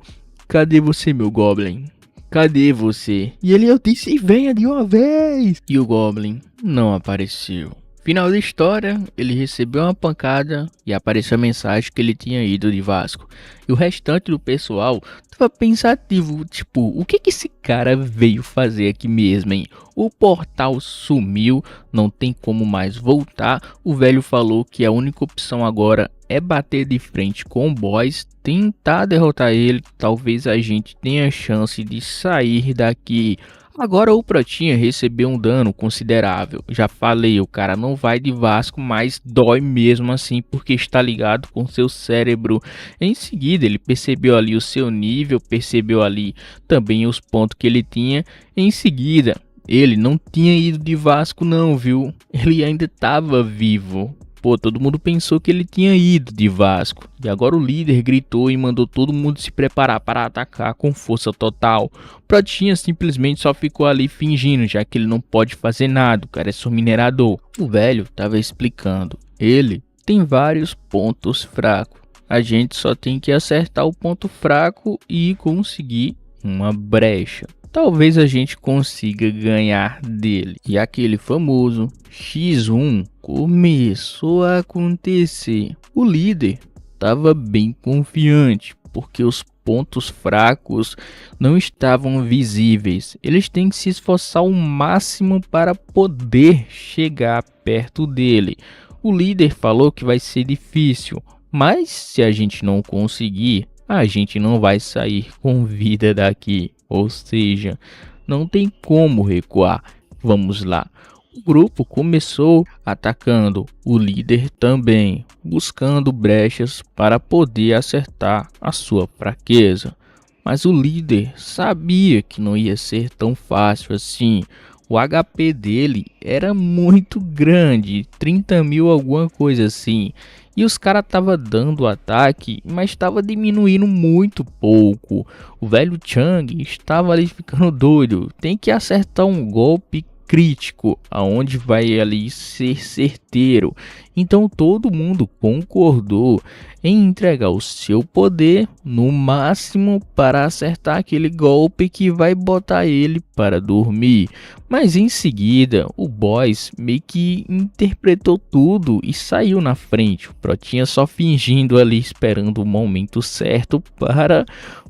cadê você, meu Goblin? Cadê você? E ele, eu disse, venha de uma vez. E o Goblin não apareceu. Final da história, ele recebeu uma pancada e apareceu a mensagem que ele tinha ido de Vasco. E o restante do pessoal tava pensativo, tipo, o que que esse cara veio fazer aqui mesmo, hein? O portal sumiu, não tem como mais voltar. O velho falou que a única opção agora é bater de frente com o boss, tentar derrotar ele, talvez a gente tenha chance de sair daqui. Agora o Protinha recebeu um dano considerável. Já falei, o cara não vai de Vasco, mas dói mesmo assim porque está ligado com seu cérebro. Em seguida ele percebeu ali o seu nível, percebeu ali também os pontos que ele tinha. Em seguida ele não tinha ido de Vasco não, viu? Ele ainda estava vivo. Pô, todo mundo pensou que ele tinha ido de Vasco. E agora o líder gritou e mandou todo mundo se preparar para atacar com força total. Protinha simplesmente só ficou ali fingindo, já que ele não pode fazer nada, o cara é só minerador. O velho estava explicando. Ele tem vários pontos fracos. A gente só tem que acertar o ponto fraco e conseguir uma brecha. Talvez a gente consiga ganhar dele. E aquele famoso X1 começou a acontecer. O líder estava bem confiante, porque os pontos fracos não estavam visíveis. Eles têm que se esforçar ao máximo para poder chegar perto dele. O líder falou que vai ser difícil, mas se a gente não conseguir, a gente não vai sair com vida daqui. Ou seja, não tem como recuar. Vamos lá. O grupo começou atacando, o líder também, buscando brechas para poder acertar a sua fraqueza. Mas o líder sabia que não ia ser tão fácil assim. O HP dele era muito grande, 30 mil alguma coisa assim. E os caras estavam dando ataque, mas estava diminuindo muito pouco. O velho Chang estava ali ficando doido. Tem que acertar um golpe crítico, aonde vai ali ser certeiro. Então todo mundo concordou em entregar o seu poder no máximo para acertar aquele golpe que vai botar ele para dormir. Mas em seguida o boss meio que interpretou tudo e saiu na frente. O Protinha só fingindo ali, esperando o momento certo para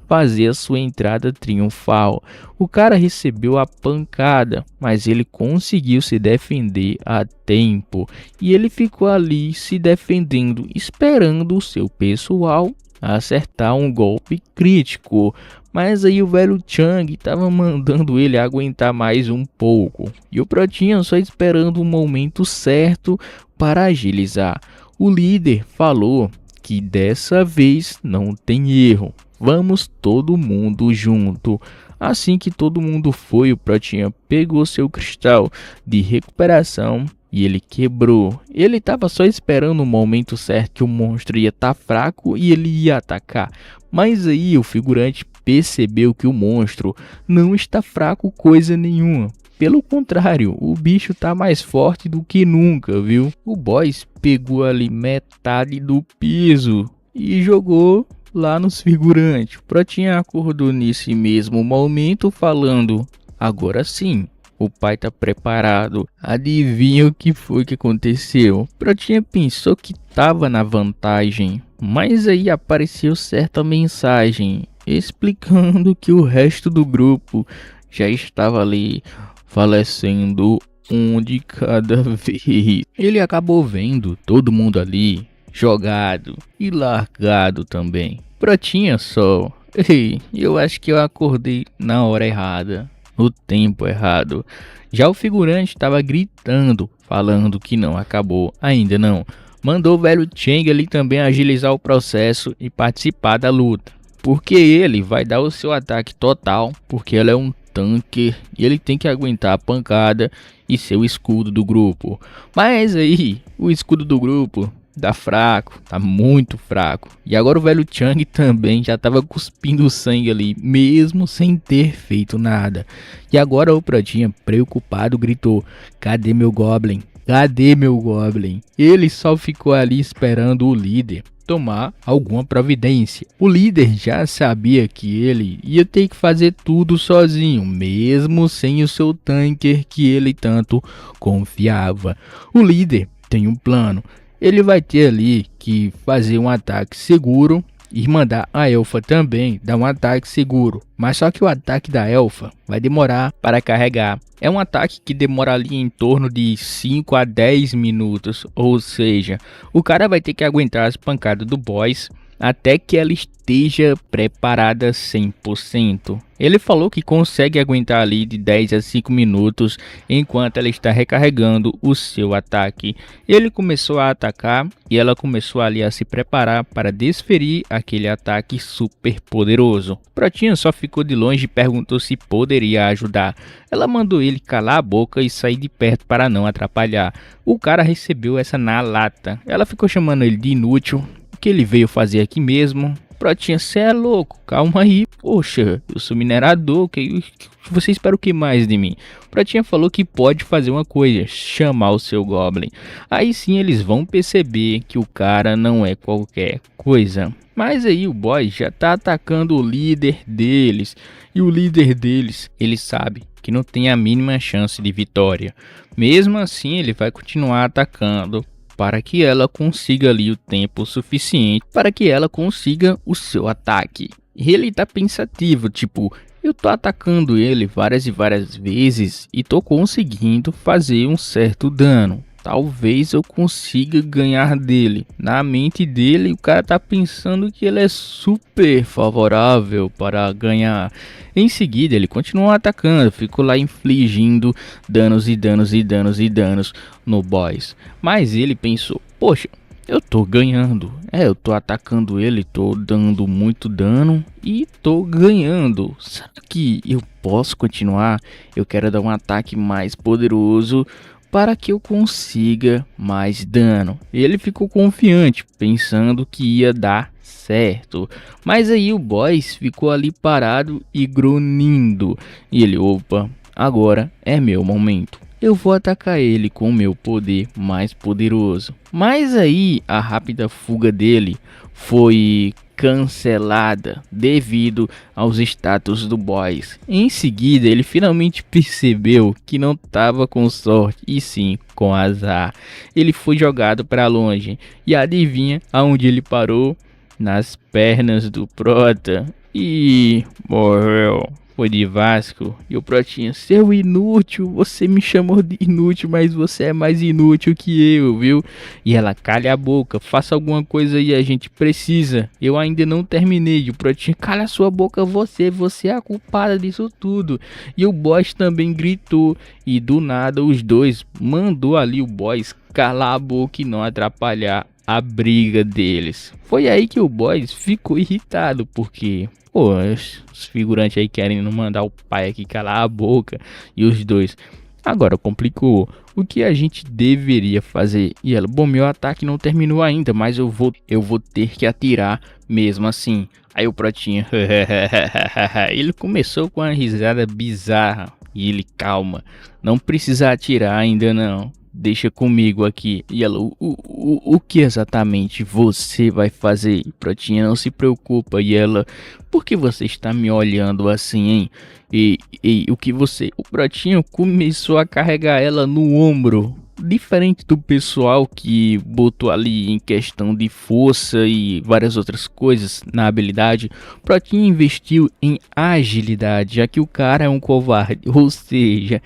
fazer a sua entrada triunfal. O cara recebeu a pancada, mas ele conseguiu se defender a tempo. E ele ficou ali se defendendo, esperando o seu pessoal acertar um golpe crítico. Mas aí o velho Chang estava mandando ele aguentar mais um pouco. E o Protinha só esperando o momento certo para agilizar. O líder falou que dessa vez não tem erro. Vamos todo mundo junto. Assim que todo mundo foi, o Protinha pegou seu cristal de recuperação e ele quebrou. Ele estava só esperando o momento certo que o monstro ia estar fraco e ele ia atacar. Mas aí o figurante percebeu que o monstro não está fraco coisa nenhuma. Pelo contrário, o bicho tá mais forte do que nunca, viu? O boss pegou ali metade do piso e jogou lá nos figurantes. O Protinha acordou nesse mesmo momento falando: agora sim, o pai tá preparado. Adivinha o que foi que aconteceu? O Protinha pensou que tava na vantagem, mas aí apareceu certa mensagem explicando que o resto do grupo já estava ali falecendo um de cada vez. Ele acabou vendo todo mundo ali jogado e largado também. Protinha só. Ei, eu acho que eu acordei na hora errada, no tempo errado. Já o figurante estava gritando, falando que não acabou, ainda não. Mandou o velho Chang ali também agilizar o processo e participar da luta. Porque ele vai dar o seu ataque total, porque ele é um tanque e ele tem que aguentar a pancada e ser o escudo do grupo. Mas aí, o escudo do grupo tá fraco, tá muito fraco. E agora o velho Chang também já tava cuspindo sangue ali, mesmo sem ter feito nada. E agora o Protinha, preocupado, gritou: cadê meu Goblin? Cadê meu Goblin? Ele só ficou ali esperando o líder tomar alguma providência. O líder já sabia que ele ia ter que fazer tudo sozinho, mesmo sem o seu tanker que ele tanto confiava. O líder tem um plano. Ele vai ter ali que fazer um ataque seguro e mandar a elfa também dar um ataque seguro. Mas só que o ataque da elfa vai demorar para carregar. É um ataque que demora ali em torno de 5 a 10 minutos. Ou seja, o cara vai ter que aguentar as pancadas do boss até que ela esteja preparada 100%. Ele falou que consegue aguentar ali de 10 a 5 minutos enquanto ela está recarregando o seu ataque. Ele começou a atacar e ela começou ali a se preparar para desferir aquele ataque super poderoso. Protinha só ficou de longe e perguntou se poderia ajudar. Ela mandou ele calar a boca e sair de perto para não atrapalhar. O cara recebeu essa na lata. Ela ficou chamando ele de inútil. O que ele veio fazer aqui mesmo? Protinha, cê é louco, calma aí. Poxa, eu sou minerador, você espera o que mais de mim? Protinha falou que pode fazer uma coisa, chamar o seu Goblin. Aí sim eles vão perceber que o cara não é qualquer coisa. Mas aí o boy já tá atacando o líder deles. E o líder deles, ele sabe que não tem a mínima chance de vitória. Mesmo assim ele vai continuar atacando para que ela consiga ali o tempo suficiente para que ela consiga o seu ataque. E ele tá pensativo, tipo, eu tô atacando ele várias e várias vezes e tô conseguindo fazer um certo dano. Talvez eu consiga ganhar dele. Na mente dele, o cara tá pensando que ele é super favorável para ganhar. Em seguida, ele continuou atacando, ficou lá infligindo danos e danos e danos e danos no boss. Mas ele pensou, poxa, eu tô ganhando. Eu tô atacando ele, tô dando muito dano e tô ganhando. Será que eu posso continuar? Eu quero dar um ataque mais poderoso para que eu consiga mais dano. Ele ficou confiante, pensando que ia dar certo. Mas aí o boss ficou ali parado e grunhindo. E ele, opa, agora é meu momento. Eu vou atacar ele com o meu poder mais poderoso. Mas aí a rápida fuga dele foi cancelada devido aos status do boss. Em seguida, ele finalmente percebeu que não estava com sorte e sim com azar. Ele foi jogado para longe e adivinha aonde ele parou? Nas pernas do Prota e morreu. Foi de Vasco. E o Protinha, seu inútil, você me chamou de inútil, mas você é mais inútil que eu, viu? E ela, calha a boca, faça alguma coisa aí, a gente precisa. Eu ainda não terminei. E o Protinha, calha a sua boca, você é a culpada disso tudo. E o boss também gritou. E do nada os dois mandou ali o boss calar a boca e não atrapalhar a briga deles. Foi aí que o boss ficou irritado, porque pô, os figurantes aí querem mandar o pai aqui calar a boca e os dois. Agora complicou. O que a gente deveria fazer? E ela, bom, meu ataque não terminou ainda, mas eu vou ter que atirar mesmo assim. Aí o Protinha, ele começou com uma risada bizarra e ele, calma, não precisa atirar ainda não. Deixa comigo aqui. E ela, o que exatamente você vai fazer? Protinha, não se preocupa. E ela, por que você está me olhando assim, hein? E o que você... O Protinha começou a carregar ela no ombro. Diferente do pessoal que botou ali em questão de força e várias outras coisas na habilidade, o Protinha investiu em agilidade, já que o cara é um covarde, ou seja,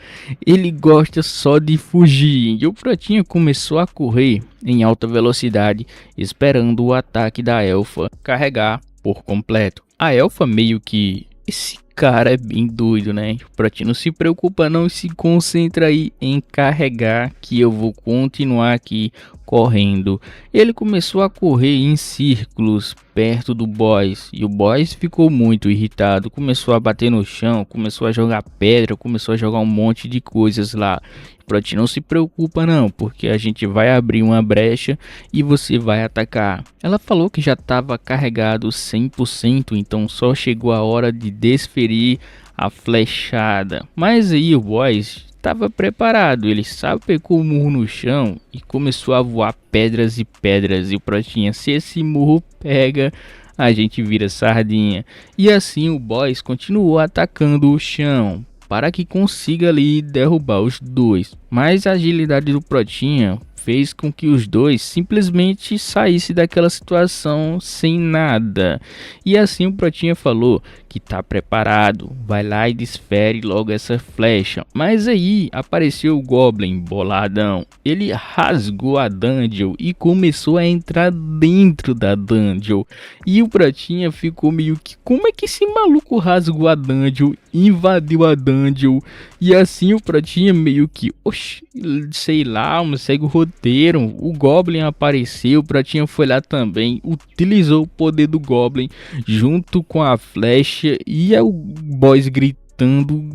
ele gosta só de fugir. E o Protinha começou a correr em alta velocidade, esperando o ataque da elfa carregar por completo. A elfa meio que... Esse cara é bem doido, né? O Protinha, não se preocupa não, se concentra aí em carregar que eu vou continuar aqui correndo. Ele começou a correr em círculos perto do boss e o boss ficou muito irritado, começou a bater no chão, começou a jogar pedra, começou a jogar um monte de coisas lá. Protinha, não se preocupa não, porque a gente vai abrir uma brecha e você vai atacar. Ela falou que já estava carregado 100%, então só chegou a hora de desferir a flechada. Mas aí o boss estava preparado. Ele sapecou o murro no chão e começou a voar pedras e pedras. E o Protinha, se esse murro pega, a gente vira sardinha. E assim o boss continuou atacando o chão para que consiga ali derrubar os dois. Mas a agilidade do Protinha fez com que os dois simplesmente saíssem daquela situação sem nada. E assim o Protinha falou que tá preparado, vai lá e desfere logo essa flecha. Mas aí apareceu o Goblin boladão. Ele rasgou a dungeon e começou a entrar dentro da dungeon. E o Protinha ficou meio que, como é que esse maluco rasgou a dungeon, invadiu a dungeon? E assim o Protinha meio que, oxi, sei lá, segue o roteiro. O Goblin apareceu, o Protinha foi lá também, utilizou o poder do Goblin junto com a flecha e o boss gritando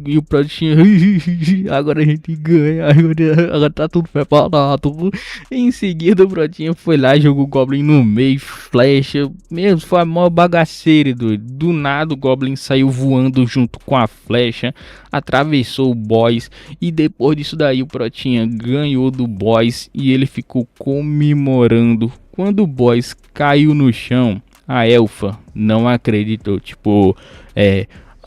e o Protinha, agora a gente ganha, agora tá tudo preparado. Em seguida o Protinha foi lá, jogou o Goblin no meio, flecha, mesmo foi a maior bagaceira, doido. Do nada o Goblin saiu voando junto com a flecha, atravessou o boss e depois disso daí o Protinha ganhou do boss e ele ficou comemorando. Quando o boss caiu no chão, a elfa não acreditou, tipo,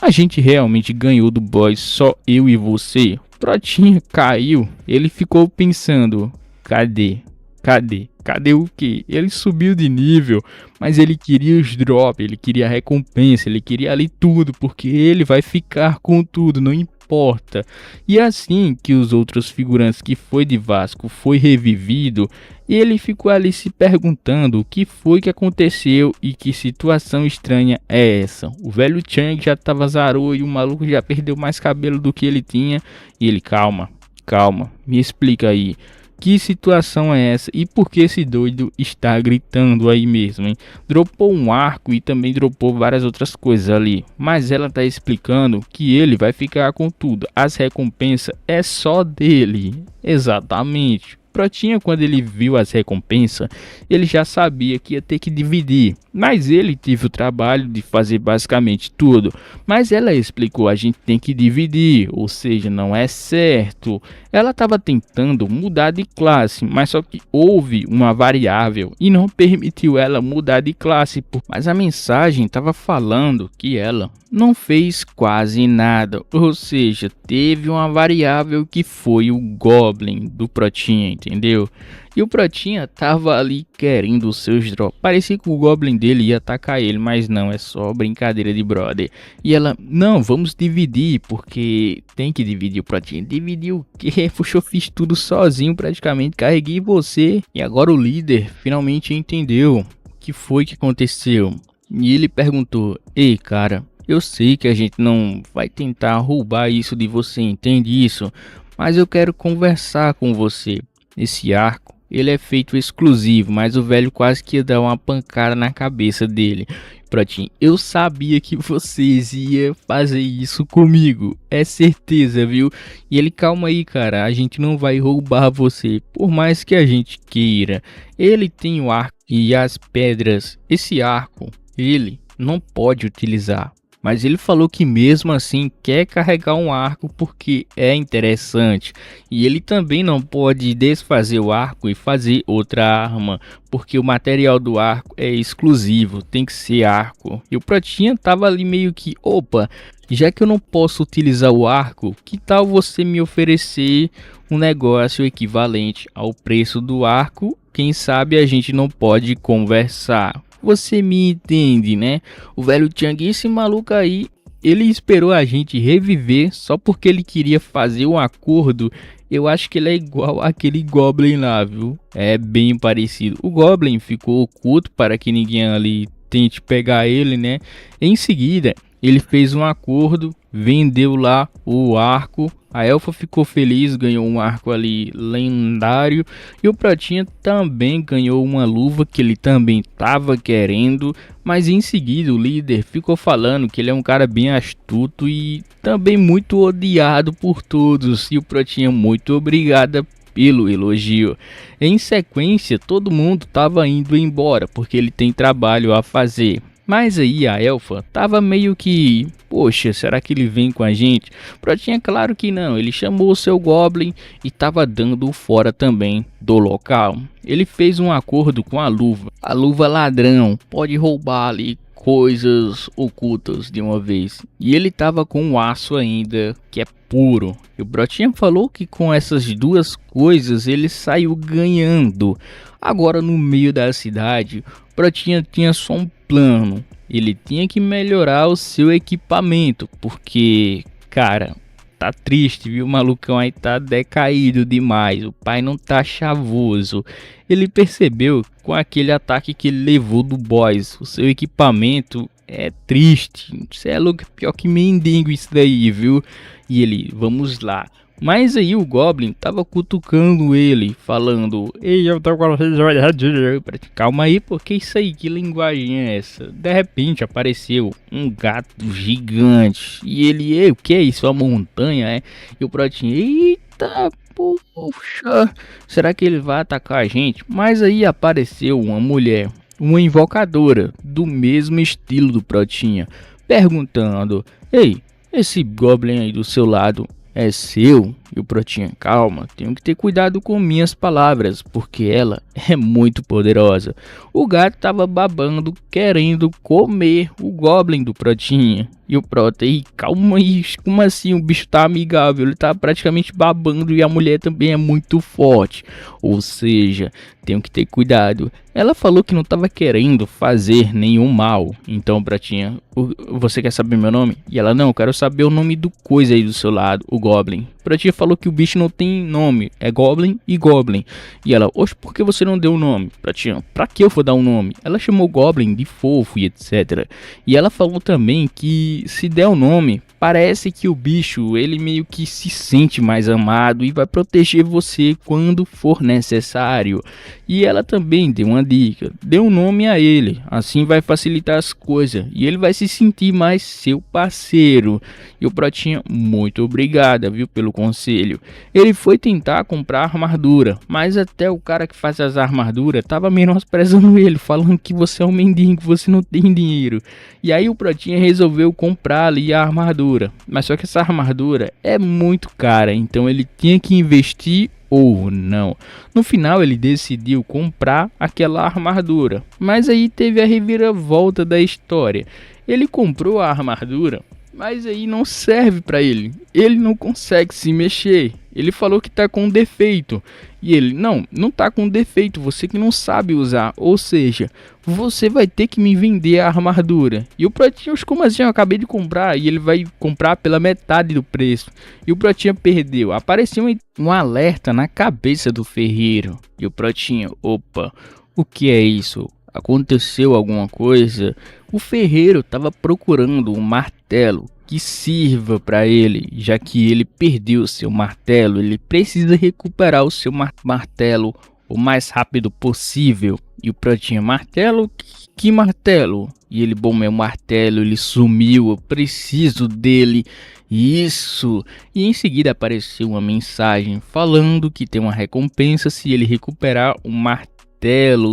a gente realmente ganhou do boss, só eu e você. Protinha caiu, ele ficou pensando, cadê? Cadê o que? Ele subiu de nível, mas ele queria os drops, ele queria a recompensa, ele queria ali tudo, porque ele vai ficar com tudo, não importa. E assim que os outros figurantes que foi de Vasco foi revivido, ele ficou ali se perguntando o que foi que aconteceu e que situação estranha é essa. O velho Chang já tava zarou e o maluco já perdeu mais cabelo do que ele tinha. E ele, calma, me explica aí. Que situação é essa e por que esse doido está gritando aí mesmo, hein? Dropou um arco e também dropou várias outras coisas ali. Mas ela tá explicando que ele vai ficar com tudo. As recompensas é só dele. Exatamente. Protinha, quando ele viu as recompensas, ele já sabia que ia ter que dividir, mas ele teve o trabalho de fazer basicamente tudo. Mas ela explicou, a gente tem que dividir, ou seja, não é certo. Ela estava tentando mudar de classe, mas só que houve uma variável e não permitiu ela mudar de classe. Mas a mensagem estava falando que ela não fez quase nada, ou seja, teve uma variável que foi o Goblin do Protinha, entendeu? E o Protinha tava ali querendo os seus drops. Parecia que o Goblin dele ia atacar ele, mas não, é só brincadeira de brother. E ela, não, vamos dividir, porque tem que dividir. O Protinha, dividir o quê? Puxa, eu fiz tudo sozinho praticamente, carreguei você. E agora o líder finalmente entendeu o que foi que aconteceu. E ele perguntou, ei cara, eu sei que a gente não vai tentar roubar isso de você, entende isso? Mas eu quero conversar com você. Esse arco, ele é feito exclusivo, mas o velho quase que ia dar uma pancada na cabeça dele. Protinho, eu sabia que vocês iam fazer isso comigo, é certeza, viu? E ele, calma aí, cara, a gente não vai roubar você, por mais que a gente queira. Ele tem o arco e as pedras, esse arco, ele não pode utilizar. Mas ele falou que mesmo assim quer carregar um arco porque é interessante. E ele também não pode desfazer o arco e fazer outra arma, porque o material do arco é exclusivo, tem que ser arco. E o Protinha tava ali meio que, opa, já que eu não posso utilizar o arco, que tal você me oferecer um negócio equivalente ao preço do arco? Quem sabe a gente não pode conversar. Você me entende, né? O velho Chang, esse maluco aí, ele esperou a gente reviver só porque ele queria fazer um acordo. Eu acho que ele é igual aquele Goblin lá, viu? É bem parecido. O Goblin ficou oculto para que ninguém ali tente pegar ele, né? Em seguida, ele fez um acordo, vendeu lá o arco. A elfa ficou feliz, ganhou um arco ali lendário. E o Protinha também ganhou uma luva que ele também estava querendo. Mas em seguida o líder ficou falando que ele é um cara bem astuto e também muito odiado por todos. E o Protinha, muito obrigada pelo elogio. Em sequência, todo mundo estava indo embora porque ele tem trabalho a fazer. Mas aí a elfa tava meio que, poxa, será que ele vem com a gente? Protinha, claro que não, ele chamou o seu Goblin e tava dando o fora também do local. Ele fez um acordo com a luva ladrão, pode roubar ali coisas ocultas de uma vez. E ele tava com o aço ainda, que é puro. E o Brotinha falou que com essas duas coisas ele saiu ganhando. Agora no meio da cidade, o Brotinha tinha só um plano. Ele tinha que melhorar o seu equipamento, porque, cara, tá triste, viu? O malucão aí tá decaído demais. O pai não tá chavoso. Ele percebeu com aquele ataque que ele levou do boss. O seu equipamento é triste. Cê é louco, pior que mendigo isso daí, viu? E ele, vamos lá. Mas aí o Goblin tava cutucando ele, falando: ei, eu tô com vocês. Calma aí, porque isso aí, que linguagem é essa? De repente apareceu um gato gigante. E ele, ei, o que é isso? Uma montanha, é? E o Protinho, eita, poxa, será que ele vai atacar a gente? Mas aí apareceu uma mulher, uma invocadora, do mesmo estilo do Protinha, perguntando: ei, esse Goblin aí do seu lado é seu? E o Protinha, calma, tenho que ter cuidado com minhas palavras, porque ela é muito poderosa. O gato tava babando, querendo comer o Goblin do Protinha. E o Prota, calma aí, como assim o bicho tá amigável? Ele tá praticamente babando e a mulher também é muito forte. Ou seja, tenho que ter cuidado. Ela falou que não tava querendo fazer nenhum mal. Então, Protinha, você quer saber meu nome? E ela, não, eu quero saber o nome do coisa aí do seu lado, o Goblin. Protinha falou que o bicho não tem nome, é Goblin e Goblin. E ela, oxe, por que você não deu o nome? Protinha, pra que eu vou dar um nome? Ela chamou Goblin de fofo e etc. E ela falou também que se der o nome, parece que o bicho, ele meio que se sente mais amado e vai proteger você quando for necessário. E ela também deu uma dica, dê um nome a ele, assim vai facilitar as coisas e ele vai se sentir mais seu parceiro. E o Protinha, muito obrigada, viu, pelo conselho. Ele foi tentar comprar armadura, mas até o cara que faz as armaduras tava menosprezando ele, falando que você é um mendigo, você não tem dinheiro. E aí o Protinha resolveu comprar ali a armadura, mas só que essa armadura é muito cara, então ele tinha que investir ou não. No final ele decidiu comprar aquela armadura, mas aí teve a reviravolta da história. Ele comprou a armadura, mas aí não serve para ele. Ele não consegue se mexer. Ele falou que tá com defeito. E ele, não tá com defeito, você que não sabe usar. Ou seja, você vai ter que me vender a armadura. E o Protinha, como assim? Eu acabei de comprar. E ele vai comprar pela metade do preço. E o Protinha perdeu. Apareceu um alerta na cabeça do ferreiro. E o Protinha, opa, o que é isso? Aconteceu alguma coisa? O ferreiro estava procurando um martelo que sirva para ele, já que ele perdeu seu martelo. Ele precisa recuperar o seu martelo o mais rápido possível. E o Protinha, martelo? Que martelo? E ele, bom, meu martelo, ele sumiu, eu preciso dele. Isso! E em seguida apareceu uma mensagem falando que tem uma recompensa se ele recuperar o martelo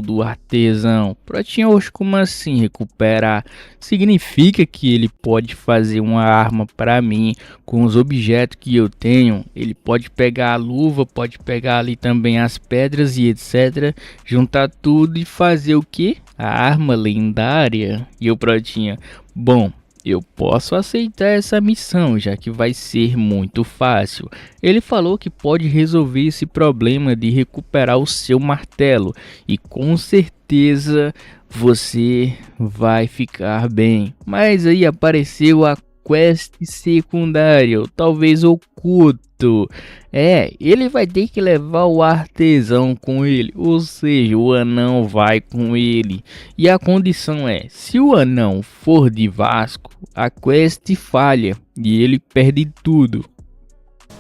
do artesão. Protinha, hoje como assim recuperar? Significa que ele pode fazer uma arma para mim com os objetos que eu tenho. Ele pode pegar a luva, pode pegar ali também as pedras e etc, juntar tudo e fazer o que? A arma lendária. E o Protinha, bom, eu posso aceitar essa missão, já que vai ser muito fácil. Ele falou que pode resolver esse problema de recuperar o seu martelo. E com certeza você vai ficar bem. Mas aí apareceu a quest secundária, ou talvez oculto. Ele vai ter que levar o artesão com ele, ou seja, o anão vai com ele. E a condição é, se o anão for de Vasco, a quest falha e ele perde tudo.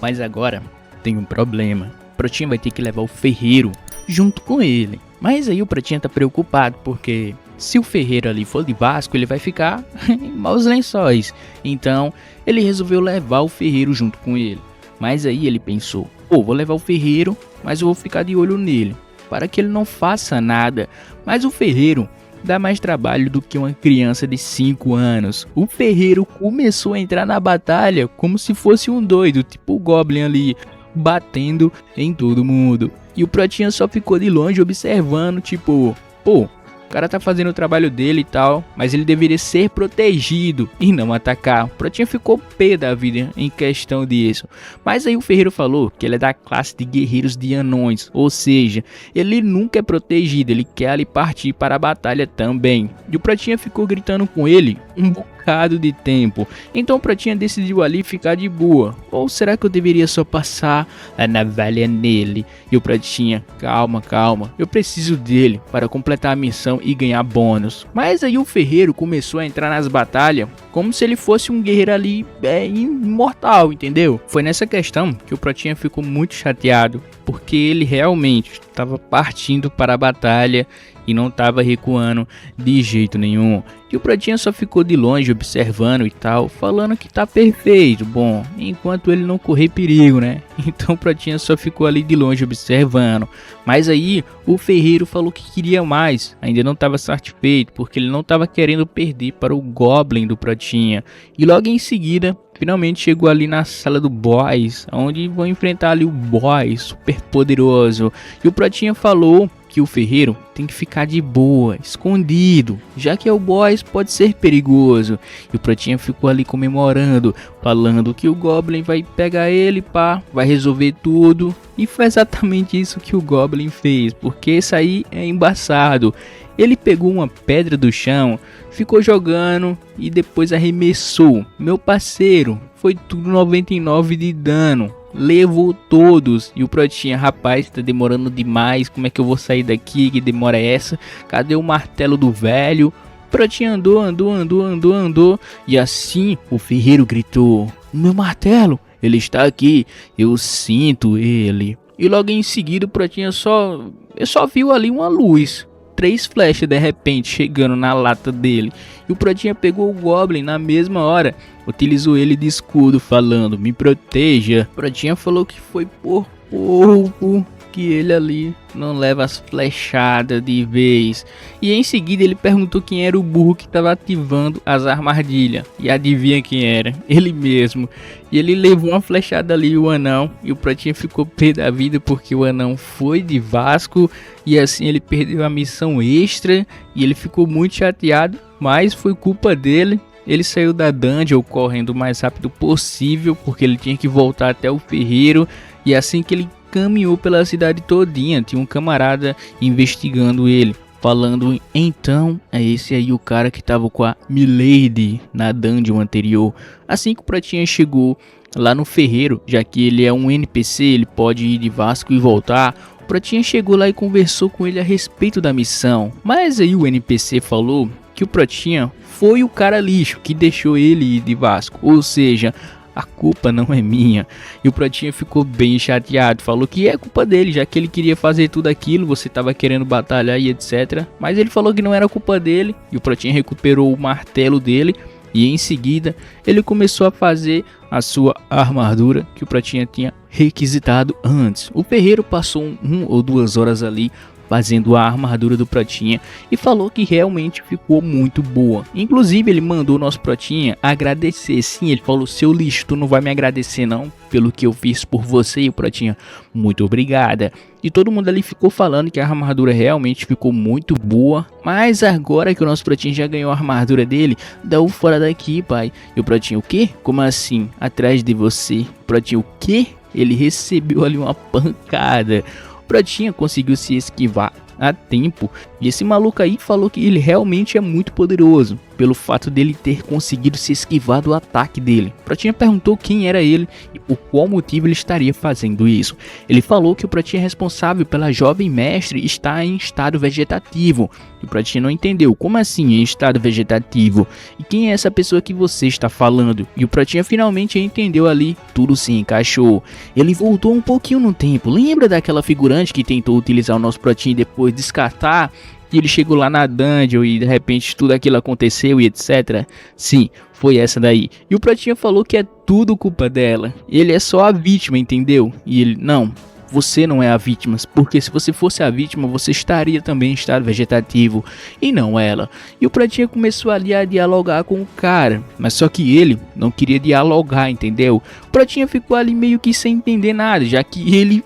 Mas agora tem um problema. O Protinha vai ter que levar o ferreiro junto com ele. Mas aí o Protinha tá preocupado, porque se o ferreiro ali for de Vasco, ele vai ficar em maus lençóis. Então ele resolveu levar o ferreiro junto com ele. Mas aí ele pensou, vou levar o ferreiro, mas eu vou ficar de olho nele, para que ele não faça nada. Mas o ferreiro dá mais trabalho do que uma criança de 5 anos. O ferreiro começou a entrar na batalha como se fosse um doido, tipo o Goblin ali, batendo em todo mundo. E o Protinha só ficou de longe observando, tipo, pô, o cara tá fazendo o trabalho dele e tal, mas ele deveria ser protegido e não atacar. O Protinha ficou pé da vida em questão disso. Mas aí o ferreiro falou que ele é da classe de guerreiros de anões, ou seja, ele nunca é protegido, ele quer ali partir para a batalha também. E o Protinha ficou gritando com ele um bocado de tempo. Então o Protinha decidiu ali ficar de boa. Ou será que eu deveria só passar a navalha nele? E o Protinha, calma, calma, eu preciso dele para completar a missão e ganhar bônus. Mas aí o ferreiro começou a entrar nas batalhas como se ele fosse um guerreiro ali imortal, entendeu? Foi nessa questão que o Protinha ficou muito chateado, porque ele realmente estava partindo para a batalha e não estava recuando de jeito nenhum. E o Protinha só ficou de longe observando e tal, falando que tá perfeito, bom, enquanto ele não correr perigo, né? Então o Protinha só ficou ali de longe observando. Mas aí o ferreiro falou que queria mais, ainda não estava satisfeito, porque ele não estava querendo perder para o Goblin do Protinha. E logo em seguida, finalmente chegou ali na sala do boss, onde vão enfrentar ali o boss super poderoso. E o Protinha falou que o ferreiro tem que ficar de boa, escondido, já que o boss pode ser perigoso. E o Protinha ficou ali comemorando, falando que o Goblin vai pegar ele, pá, vai resolver tudo. E foi exatamente isso que o Goblin fez, porque isso aí é embaçado. Ele pegou uma pedra do chão, ficou jogando e depois arremessou. Meu parceiro, foi tudo 99 de dano. Levou todos. E o Protinha, rapaz, tá demorando demais. Como é que eu vou sair daqui? Que demora é essa? Cadê o martelo do velho? O Protinha andou. E assim o ferreiro gritou: meu martelo, ele está aqui. Eu sinto ele. E logo em seguida o Protinha só viu ali uma luz. 3 flechas de repente chegando na lata dele. E o Protinha pegou o Goblin na mesma hora. Utilizou ele de escudo falando: me proteja. O Protinha falou que foi por pouco que ele ali não leva as flechadas de vez. E em seguida ele perguntou quem era o burro que estava ativando as armadilhas. E adivinha quem era? Ele mesmo. E ele levou uma flechada ali, o anão. E o Protinha ficou pé da vida porque o anão foi de Vasco. E assim ele perdeu a missão extra. E ele ficou muito chateado, mas foi culpa dele. Ele saiu da dungeon correndo o mais rápido possível, porque ele tinha que voltar até o ferreiro. E assim que ele caminhou pela cidade todinha, tinha um camarada investigando ele, falando: então é esse aí o cara que tava com a Milady na dungeon anterior. Assim que o Protinha chegou lá no ferreiro, já que ele é um NPC, ele pode ir de Vasco e voltar. O Protinha chegou lá e conversou com ele a respeito da missão. Mas aí o NPC falou que o Protinha foi o cara lixo que deixou ele ir de Vasco, ou seja, a culpa não é minha. E o Protinha ficou bem chateado, falou que é culpa dele, já que ele queria fazer tudo aquilo, você estava querendo batalhar e etc. Mas ele falou que não era culpa dele, e o Protinha recuperou o martelo dele. E em seguida ele começou a fazer a sua armadura que o Protinha tinha requisitado antes. O ferreiro passou 1 ou 2 horas ali fazendo a armadura do Protinha e falou que realmente ficou muito boa. Inclusive ele mandou o nosso Protinha agradecer. Sim, ele falou: seu lixo, tu não vai me agradecer não pelo que eu fiz por você. E o Protinha: muito obrigada. E todo mundo ali ficou falando que a armadura realmente ficou muito boa. Mas agora que o nosso Protinha já ganhou a armadura dele, dá o fora daqui, pai. E o Protinha: o quê? Como assim? Atrás de você. O Protinha: o quê? Ele recebeu ali uma pancada. O Protinha conseguiu se esquivar a tempo. E esse maluco aí falou que ele realmente é muito poderoso, pelo fato dele ter conseguido se esquivar do ataque dele. O Protinha perguntou quem era ele e por qual motivo ele estaria fazendo isso. Ele falou que o Protinha responsável pela jovem mestre está em estado vegetativo. E o Protinha não entendeu: como assim em estado vegetativo? E quem é essa pessoa que você está falando? E o Protinha finalmente entendeu ali, tudo se encaixou. Ele voltou um pouquinho no tempo. Lembra daquela figurante que tentou utilizar o nosso Protinha e depois descartar? E ele chegou lá na dungeon e de repente tudo aquilo aconteceu e etc. Sim, foi essa daí. E o Protinha falou que é tudo culpa dela. Ele é só a vítima, entendeu? E ele: não, você não é a vítima, porque se você fosse a vítima, você estaria também em estado vegetativo e não ela. E o Pratinha começou ali a dialogar com o cara, mas só que ele não queria dialogar, entendeu? O Pratinha ficou ali meio que sem entender nada, já que ele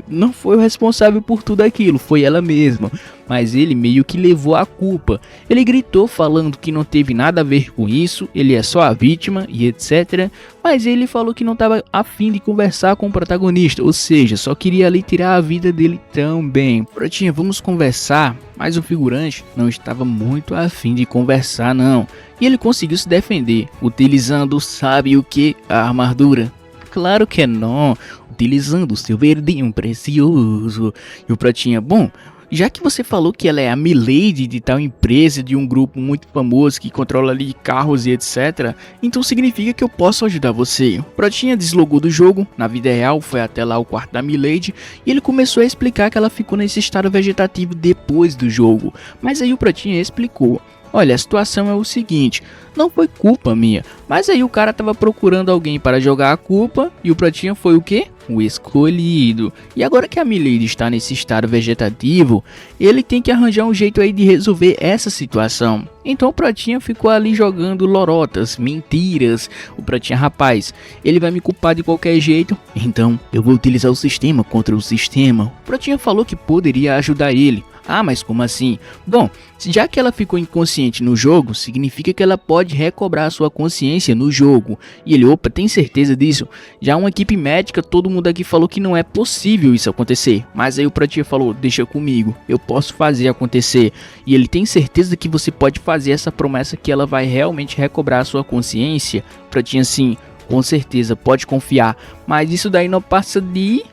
não foi o responsável por tudo aquilo, foi ela mesma. Mas ele meio que levou a culpa. Ele gritou falando que não teve nada a ver com isso, ele é só a vítima e etc. Mas ele falou que não estava afim de conversar com o protagonista, ou seja, só queria ali tirar a vida dele também. Pratinha, vamos conversar, mas o figurante não estava muito afim de conversar não. E ele conseguiu se defender, utilizando, sabe o que? A armadura. Claro que não, utilizando o seu verdinho precioso. E o Pratinha, bom, já que você falou que ela é a Milady de tal empresa, de um grupo muito famoso que controla ali carros e etc, então significa que eu posso ajudar você. O Pratinha deslogou do jogo, na vida real foi até lá o quarto da Milady e ele começou a explicar que ela ficou nesse estado vegetativo depois do jogo. Mas aí o Pratinha explicou: olha, a situação é o seguinte, não foi culpa minha, mas aí o cara tava procurando alguém para jogar a culpa e o Pratinha foi o quê? O escolhido. E agora que a Milady está nesse estado vegetativo, ele tem que arranjar um jeito aí de resolver essa situação. Então o Pratinha ficou ali jogando lorotas, mentiras. O Pratinha, rapaz, ele vai me culpar de qualquer jeito, então eu vou utilizar o sistema contra o sistema. O Pratinha falou que poderia ajudar ele. Ah, mas como assim? Bom, já que ela ficou inconsciente no jogo, significa que ela pode recobrar sua consciência no jogo. E ele, opa, tem certeza disso? Já uma equipe médica, todo mundo aqui falou que não é possível isso acontecer. Mas aí o Pratinha falou, deixa comigo, eu posso fazer acontecer. E ele tem certeza que você pode fazer essa promessa que ela vai realmente recobrar sua consciência? Pratinha, sim, com certeza, pode confiar. Mas isso daí não passa de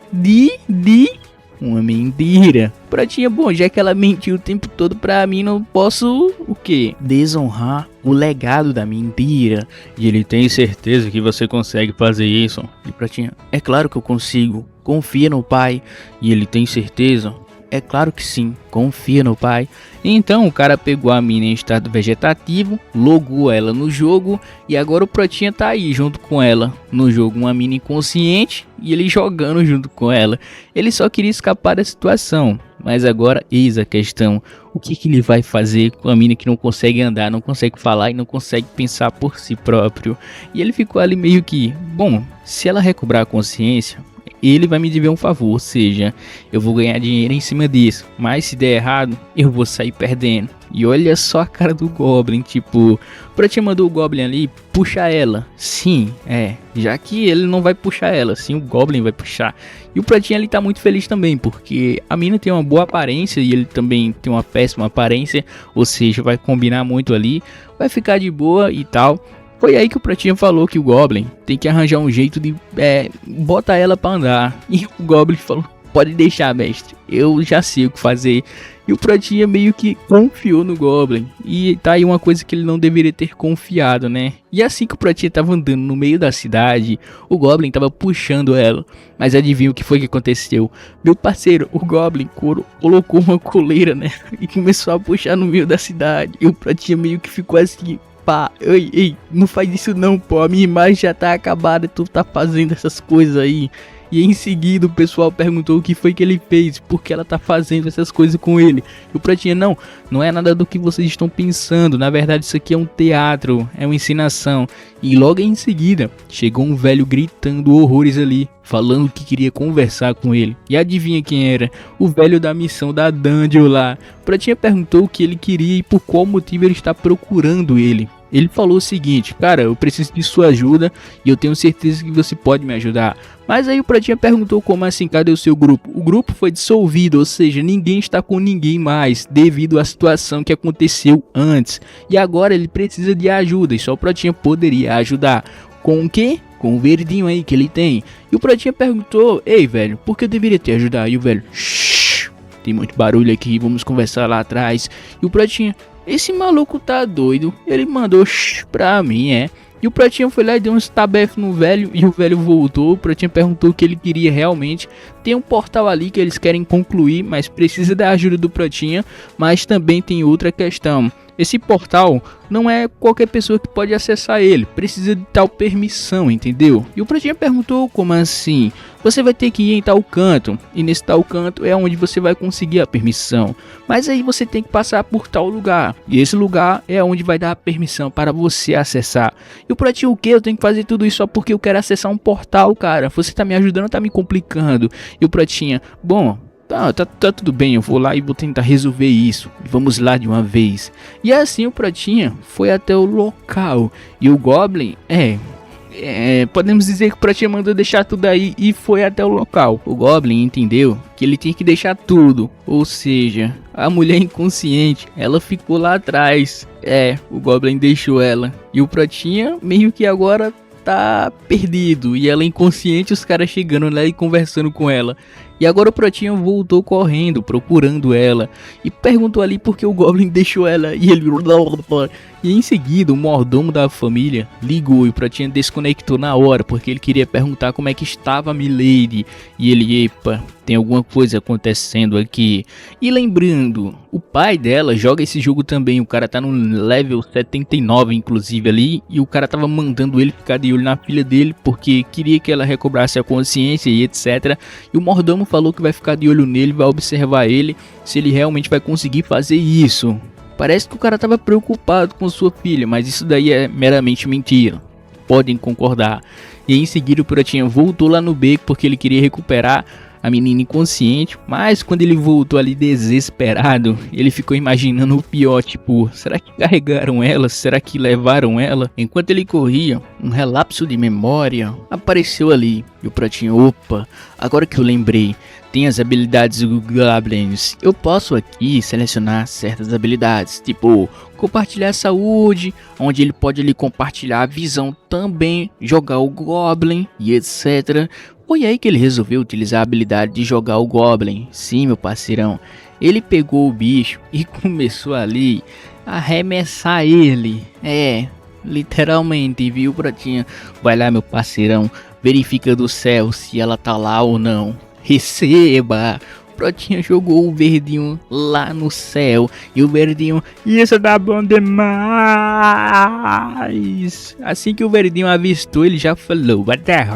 uma mentira. Pratinha, bom, já que ela mentiu o tempo todo pra mim, não posso, o quê? Desonrar o legado da mentira. E ele tem certeza que você consegue fazer isso? E Pratinha, é claro que eu consigo. Confia no pai. E ele tem certeza? É claro que sim, confia no pai. Então o cara pegou a mina em estado vegetativo, logou ela no jogo e agora o Pratinha tá aí junto com ela no jogo, uma mina inconsciente e ele jogando junto com ela. Ele só queria escapar da situação, mas agora eis a questão, o que ele vai fazer com a mina que não consegue andar, não consegue falar e não consegue pensar por si próprio. E ele ficou ali meio que, bom, se ela recobrar a consciência, ele vai me dever um favor, ou seja, eu vou ganhar dinheiro em cima disso, mas se der errado, eu vou sair perdendo. E olha só a cara do Goblin, tipo, o Pratinha mandou o Goblin ali puxar ela. Sim, já que ele não vai puxar ela, sim, o Goblin vai puxar. E o Pratinha ali tá muito feliz também, porque a mina tem uma boa aparência e ele também tem uma péssima aparência, ou seja, vai combinar muito ali, vai ficar de boa e tal. Foi aí que o Pratinha falou que o Goblin tem que arranjar um jeito de botar ela pra andar. E o Goblin falou, pode deixar, mestre, eu já sei o que fazer. E o Pratinha meio que confiou no Goblin. E tá aí uma coisa que ele não deveria ter confiado, né? E assim que o Pratinha tava andando no meio da cidade, o Goblin tava puxando ela. Mas adivinha o que foi que aconteceu? Meu parceiro, o Goblin colocou uma coleira, né? E começou a puxar no meio da cidade. E o Pratinha meio que ficou assim... Pá, ei, não faz isso não, pô, a minha imagem já tá acabada, tu tá fazendo essas coisas aí. E em seguida o pessoal perguntou o que foi que ele fez, porque ela tá fazendo essas coisas com ele. E o Pratinha, não é nada do que vocês estão pensando, na verdade isso aqui é um teatro, é uma encenação. E logo em seguida, chegou um velho gritando horrores ali, falando que queria conversar com ele. E adivinha quem era? O velho da missão da Dungeon lá. O Pratinha perguntou o que ele queria e por qual motivo ele está procurando ele. Ele falou o seguinte, cara, eu preciso de sua ajuda e eu tenho certeza que você pode me ajudar. Mas aí o Pratinha perguntou como assim, cadê o seu grupo? O grupo foi dissolvido, ou seja, ninguém está com ninguém mais, devido à situação que aconteceu antes. E agora ele precisa de ajuda e só o Pratinha poderia ajudar. Com o quê? Com o verdinho aí que ele tem. E o Pratinha perguntou, ei velho, por que eu deveria te ajudar? E o velho, shh, tem muito barulho aqui, vamos conversar lá atrás. E o Pratinha, esse maluco tá doido, ele mandou shh pra mim, E o Pratinha foi lá e deu um estabefo no velho e o velho voltou. O Pratinha perguntou o que ele queria realmente. Tem um portal ali que eles querem concluir, mas precisa da ajuda do Pratinha. Mas também tem outra questão. esse portal não é qualquer pessoa que pode acessar ele, precisa de tal permissão, entendeu? E o Pratinha perguntou, como assim? Você vai ter que ir em tal canto, e nesse tal canto é onde você vai conseguir a permissão. Mas aí você tem que passar por tal lugar, e esse lugar é onde vai dar a permissão para você acessar. E o Pratinha, o que? Eu tenho que fazer tudo isso só porque eu quero acessar um portal, cara? Você tá me ajudando ou tá me complicando? E o Pratinha, bom... Tá tudo bem, eu vou lá e vou tentar resolver isso. Vamos lá de uma vez. E assim o Pratinha foi até o local. E o Goblin, podemos dizer que o Pratinha mandou deixar tudo aí e foi até o local. O Goblin entendeu que ele tinha que deixar tudo. Ou seja, a mulher inconsciente, ela ficou lá atrás. O Goblin deixou ela. E o Pratinha meio que agora tá perdido. E ela inconsciente, os caras chegando lá e conversando com ela. E agora o Pratinha voltou correndo, procurando ela. E perguntou ali por que o Goblin deixou ela. E ele... E em seguida o mordomo da família ligou e o Pratinha desconectou na hora, porque ele queria perguntar como é que estava a Milady. E ele, epa, tem alguma coisa acontecendo aqui. E lembrando, o pai dela joga esse jogo também, o cara tá no level 79 inclusive ali. E o cara tava mandando ele ficar de olho na filha dele, porque queria que ela recobrasse a consciência e etc. E o mordomo falou que vai ficar de olho nele, vai observar ele, se ele realmente vai conseguir fazer isso. Parece que o cara tava preocupado com sua filha, mas isso daí é meramente mentira. Podem concordar. E em seguida o Pratinha voltou lá no beco porque ele queria recuperar a menina inconsciente. Mas quando ele voltou ali desesperado, ele ficou imaginando o pior, tipo, será que carregaram ela? Será que levaram ela? Enquanto ele corria, um relapso de memória apareceu ali. E o Pratinha, opa, agora que eu lembrei, tem as habilidades do Goblins. Eu posso aqui selecionar certas habilidades, tipo compartilhar saúde, onde ele pode ali compartilhar a visão também, jogar o Goblin e etc. Foi aí que ele resolveu utilizar a habilidade de jogar o Goblin. Sim, meu parceirão, ele pegou o bicho e começou ali a arremessar ele. Literalmente, viu, Pratinha? Vai lá, meu parceirão, verifica do céu se ela tá lá ou não. Receba! O Pratinha jogou o verdinho lá no céu. E o verdinho, isso dá bom demais! Assim que o verdinho avistou, ele já falou, what the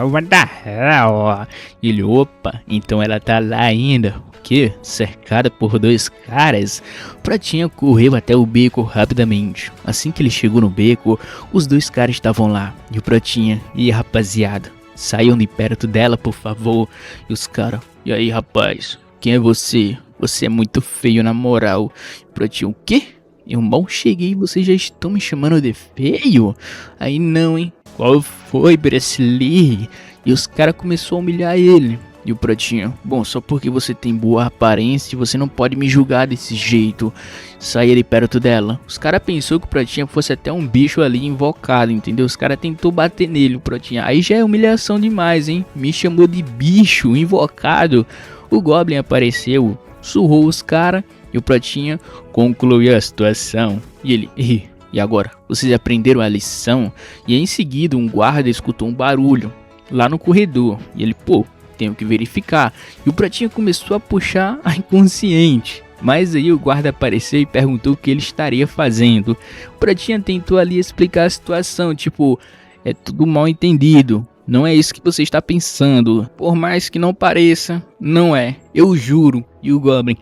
hell? Ele, opa, então ela tá lá ainda. O que? Cercada por dois caras? O Pratinha correu até o beco rapidamente. Assim que ele chegou no beco, os dois caras estavam lá. E o Pratinha, e rapaziada, saiam de perto dela, por favor. E os caras, e aí, rapaz, quem é você? Você é muito feio, na moral. Pratinha, o quê? Eu mal cheguei e vocês já estão me chamando de feio? Aí não, hein? Qual foi, Bruce Lee? E os caras começaram a humilhar ele. E o Pratinha, bom, só porque você tem boa aparência, você não pode me julgar desse jeito. Saia de perto dela. Os caras pensou que o Pratinha fosse até um bicho ali invocado, entendeu? Os caras tentou bater nele, o Pratinha. Aí já é humilhação demais, hein? Me chamou de bicho invocado. O Goblin apareceu, surrou os caras e o Pratinha concluiu a situação. E ele, e agora? Vocês aprenderam a lição? E em seguida um guarda escutou um barulho lá no corredor. E ele, pô, tenho que verificar. E o Pratinha começou a puxar a inconsciente. Mas aí o guarda apareceu e perguntou o que ele estaria fazendo. O Pratinha tentou ali explicar a situação, tipo, é tudo mal entendido. Não é isso que você está pensando. Por mais que não pareça, não é. Eu juro. E o Goblin,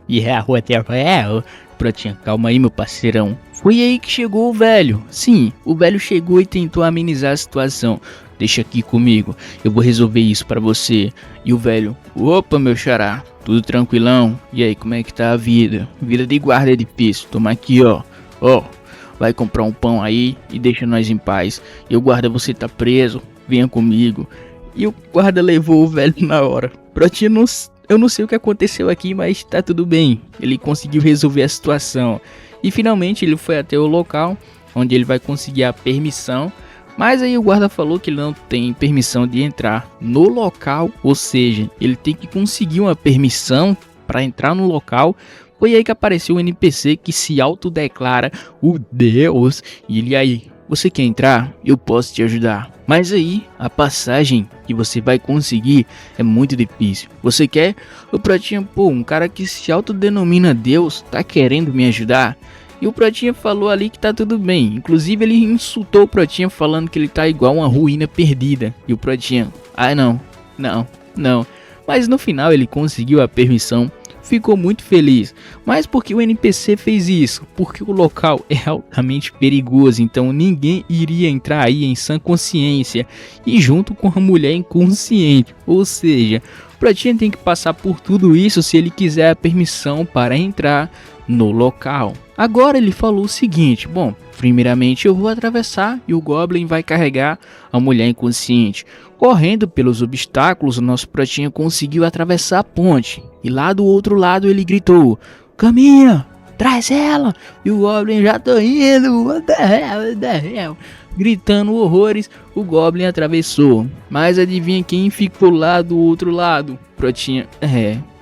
Pratinha, calma aí, meu parceirão. Foi aí que chegou o velho. Sim, o velho chegou e tentou amenizar a situação. Deixa aqui comigo, eu vou resolver isso pra você. E o velho, opa, meu xará, tudo tranquilão? E aí, como é que tá a vida? Vida de guarda é difícil, toma aqui, ó. Vai comprar um pão aí e deixa nós em paz. E o guarda, você tá preso, venha comigo. E o guarda levou o velho na hora. Pratinha, eu não sei o que aconteceu aqui, mas tá tudo bem. Ele conseguiu resolver a situação. E finalmente ele foi até o local, onde ele vai conseguir a permissão. Mas aí o guarda falou que ele não tem permissão de entrar no local, ou seja, ele tem que conseguir uma permissão para entrar no local. Foi aí que apareceu um NPC que se autodeclara o Deus. E ele, aí, você quer entrar? Eu posso te ajudar. Mas aí, a passagem que você vai conseguir é muito difícil. Você quer? O Pratinha, pô, um cara que se autodenomina Deus tá querendo me ajudar? E o Protinha falou ali que tá tudo bem. Inclusive ele insultou o Protinha falando que ele tá igual uma ruína perdida. E o Protinha, não. Mas no final ele conseguiu a permissão, ficou muito feliz. Mas por que o NPC fez isso? Porque o local é altamente perigoso, então ninguém iria entrar aí em sã consciência e junto com a mulher inconsciente. Ou seja, o Protinha tem que passar por tudo isso se ele quiser a permissão para entrar no local. Agora ele falou o seguinte: bom, primeiramente eu vou atravessar e o Goblin vai carregar a mulher inconsciente. Correndo pelos obstáculos, o nosso Protinha conseguiu atravessar a ponte. E lá do outro lado ele gritou: caminha, traz ela! E o Goblin, já tô indo, what the hell? Gritando horrores, o Goblin atravessou. Mas adivinha quem ficou lá do outro lado? Protinha,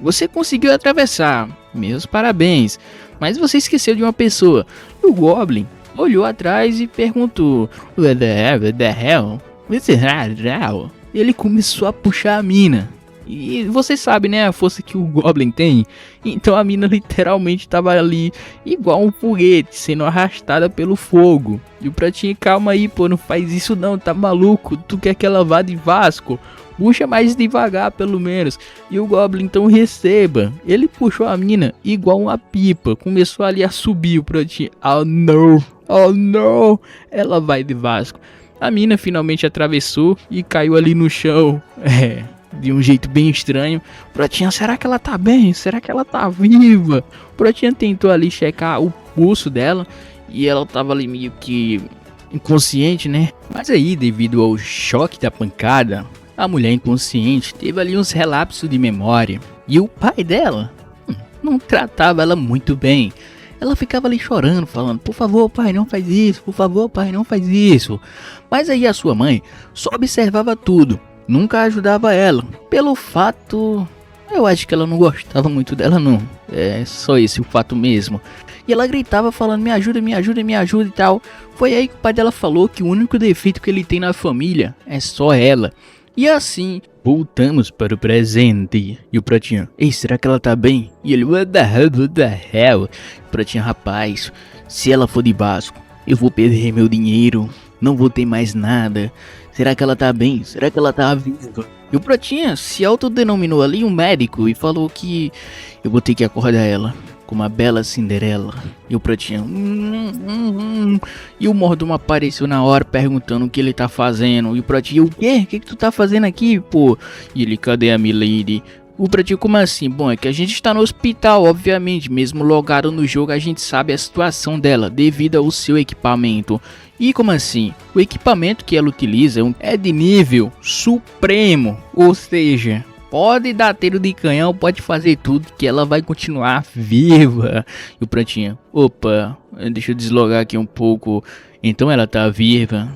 você conseguiu atravessar, meus parabéns. Mas você esqueceu de uma pessoa. E o Goblin olhou atrás e perguntou: what the hell? Ele começou a puxar a mina. E você sabe, né, a força que o Goblin tem. Então a mina literalmente tava ali igual um foguete, sendo arrastada pelo fogo. E o Pratinho, calma aí, pô, não faz isso não, tá maluco? Tu quer que ela vá de Vasco? Puxa mais devagar pelo menos. E o Goblin, então receba. Ele puxou a mina igual uma pipa. Começou ali a subir o Pratinho. Oh não, ela vai de Vasco. A mina finalmente atravessou e caiu ali no chão. De um jeito bem estranho. Protinha, será que ela tá bem? Será que ela tá viva? Protinha tentou ali checar o pulso dela e ela tava ali meio que inconsciente, né? Mas aí, devido ao choque da pancada, a mulher inconsciente teve ali uns relapsos de memória. E o pai dela não tratava ela muito bem. Ela ficava ali chorando, falando: por favor, pai, não faz isso. Por favor, pai, não faz isso. Mas aí a sua mãe só observava tudo. Nunca ajudava ela. Pelo fato... eu acho que ela não gostava muito dela, não. É só esse o fato mesmo. E ela gritava falando: me ajuda, me ajuda, me ajuda e tal. Foi aí que o pai dela falou que o único defeito que ele tem na família é só ela. E assim, voltamos para o presente. E o Pratinha: ei, será que ela tá bem? E ele: what the hell? O Pratinha: rapaz, se ela for de Vasco, eu vou perder meu dinheiro. Não vou ter mais nada. Será que ela tá bem? Será que ela tá viva? E o Protinha se autodenominou ali um médico e falou que eu vou ter que acordar ela como uma bela Cinderela. E o Protinha... E o mordomo apareceu na hora perguntando o que ele tá fazendo. E o Protinha: o quê? O que tu tá fazendo aqui, pô? E ele: cadê a Milady? O Pratinho: como assim? Bom, é que a gente está no hospital, obviamente. Mesmo logado no jogo, a gente sabe a situação dela devido ao seu equipamento. E como assim? O equipamento que ela utiliza é de nível supremo. Ou seja, pode dar tiro de canhão, pode fazer tudo que ela vai continuar viva. E o Pratinho: opa, deixa eu deslogar aqui um pouco. Então ela tá viva.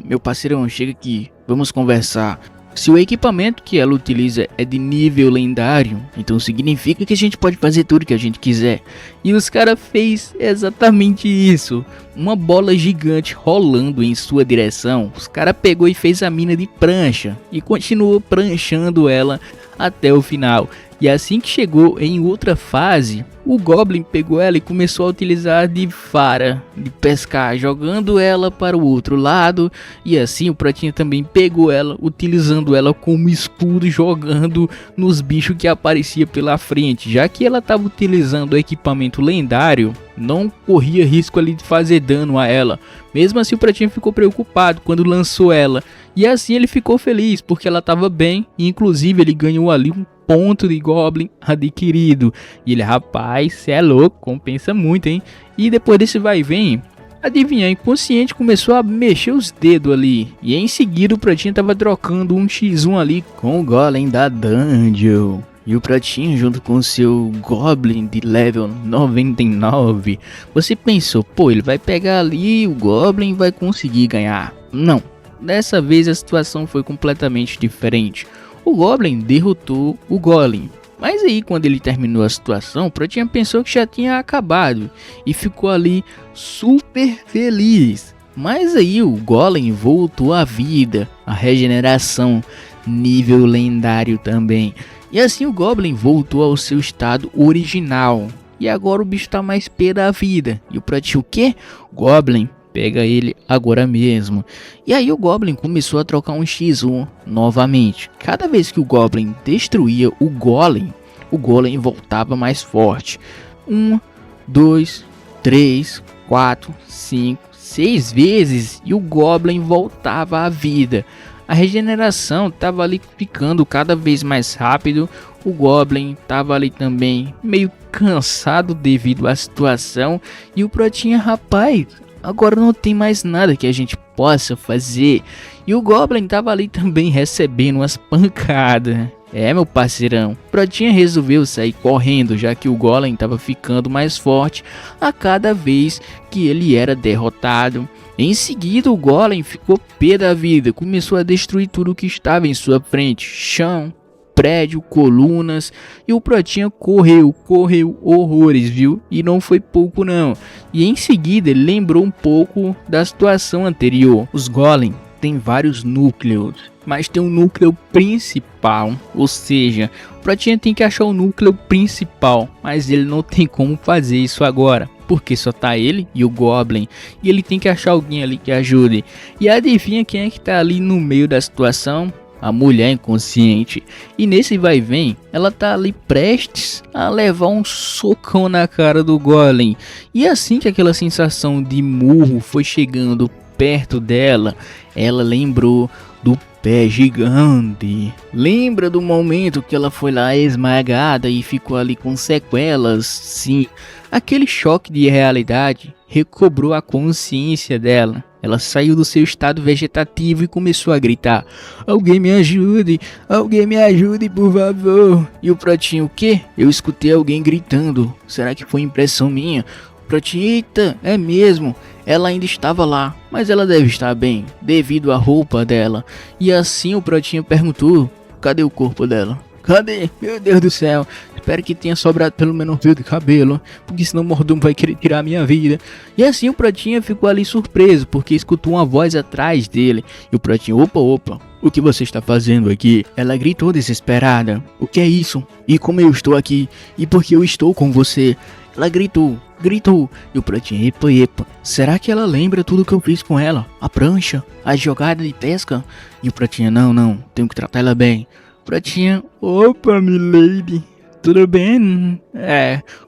Meu parceirão, chega aqui, vamos conversar. Se o equipamento que ela utiliza é de nível lendário, então significa que a gente pode fazer tudo que a gente quiser. E os caras fez exatamente isso. Uma bola gigante rolando em sua direção. Os caras pegou e fez a mina de prancha e continuou pranchando ela até o final. E assim que chegou em outra fase, o Goblin pegou ela e começou a utilizar de vara de pescar, jogando ela para o outro lado. E assim o Pratinha também pegou ela, utilizando ela como escudo, jogando nos bichos que aparecia pela frente. Já que ela estava utilizando o equipamento lendário, não corria risco ali de fazer dano a ela. Mesmo assim o Pratinha ficou preocupado quando lançou ela. E assim ele ficou feliz porque ela estava bem. E inclusive ele ganhou ali um ponto de Goblin adquirido. E ele: rapaz, cê é louco, compensa muito, hein? E depois desse vai e vem, adivinha, inconsciente começou a mexer os dedos ali. E em seguida o Pratinho tava trocando um x1 ali com o Golem da Dungeon. E o Pratinho junto com o seu Goblin de level 99. Você pensou: pô, ele vai pegar ali o Goblin e vai conseguir ganhar. Não, dessa vez a situação foi completamente diferente. O Goblin derrotou o Golem. Mas aí quando ele terminou a situação, o Pratinha pensou que já tinha acabado e ficou ali super feliz. Mas aí o Golem voltou à vida, a regeneração, nível lendário também. E assim o Goblin voltou ao seu estado original. E agora o bicho tá mais pé da vida. E o Pratinha, o quê? Goblin, pega ele agora mesmo. E aí o Goblin começou a trocar um X1 novamente. Cada vez que o Goblin destruía o Golem voltava mais forte. 1, 2, 3, 4, 5, 6 vezes e o Goblin voltava à vida. A regeneração estava ali ficando cada vez mais rápido. O Goblin estava ali também meio cansado devido à situação. E o Pratinha, rapaz, agora não tem mais nada que a gente possa fazer. E o Goblin estava ali também recebendo umas pancadas. É, meu parceirão, Pratinha resolveu sair correndo, já que o Golem estava ficando mais forte a cada vez que ele era derrotado. Em seguida, o Golem ficou pé da vida, começou a destruir tudo que estava em sua frente, chão, prédio, colunas, e o Pratinha correu horrores, viu? E não foi pouco não. E em seguida, ele lembrou um pouco da situação anterior. Os Golem têm vários núcleos, mas tem um núcleo principal, ou seja, o Pratinha tem que achar o núcleo principal, mas ele não tem como fazer isso agora, porque só tá ele e o Goblin, e ele tem que achar alguém ali que ajude. E adivinha quem é que tá ali no meio da situação? A mulher inconsciente. E nesse vai e vem, ela tá ali prestes a levar um socão na cara do Golem. E assim que aquela sensação de murro foi chegando perto dela, ela lembrou do pé gigante. Lembra do momento que ela foi lá esmagada e ficou ali com sequelas? Sim, aquele choque de realidade recobrou a consciência dela. Ela saiu do seu estado vegetativo e começou a gritar: alguém me ajude, por favor. E o Pratinho, o quê? Eu escutei alguém gritando. Será que foi impressão minha? Pratinho, eita, é mesmo. Ela ainda estava lá, mas ela deve estar bem, devido à roupa dela. E assim o Pratinho perguntou: cadê o corpo dela? Cadê? Meu Deus do céu. Espero que tenha sobrado pelo menos um fio de cabelo, porque senão o mordomo vai querer tirar a minha vida. E assim o Pratinha ficou ali surpreso, porque escutou uma voz atrás dele. E o Pratinho, opa, o que você está fazendo aqui? Ela gritou desesperada: o que é isso? E como eu estou aqui? E por que eu estou com você? Ela gritou. E o Pratinho, epa, será que ela lembra tudo que eu fiz com ela? A prancha, a jogada de pesca? E o Pratinho, não, tenho que tratar ela bem. Pratinha, opa, milady, tudo bem?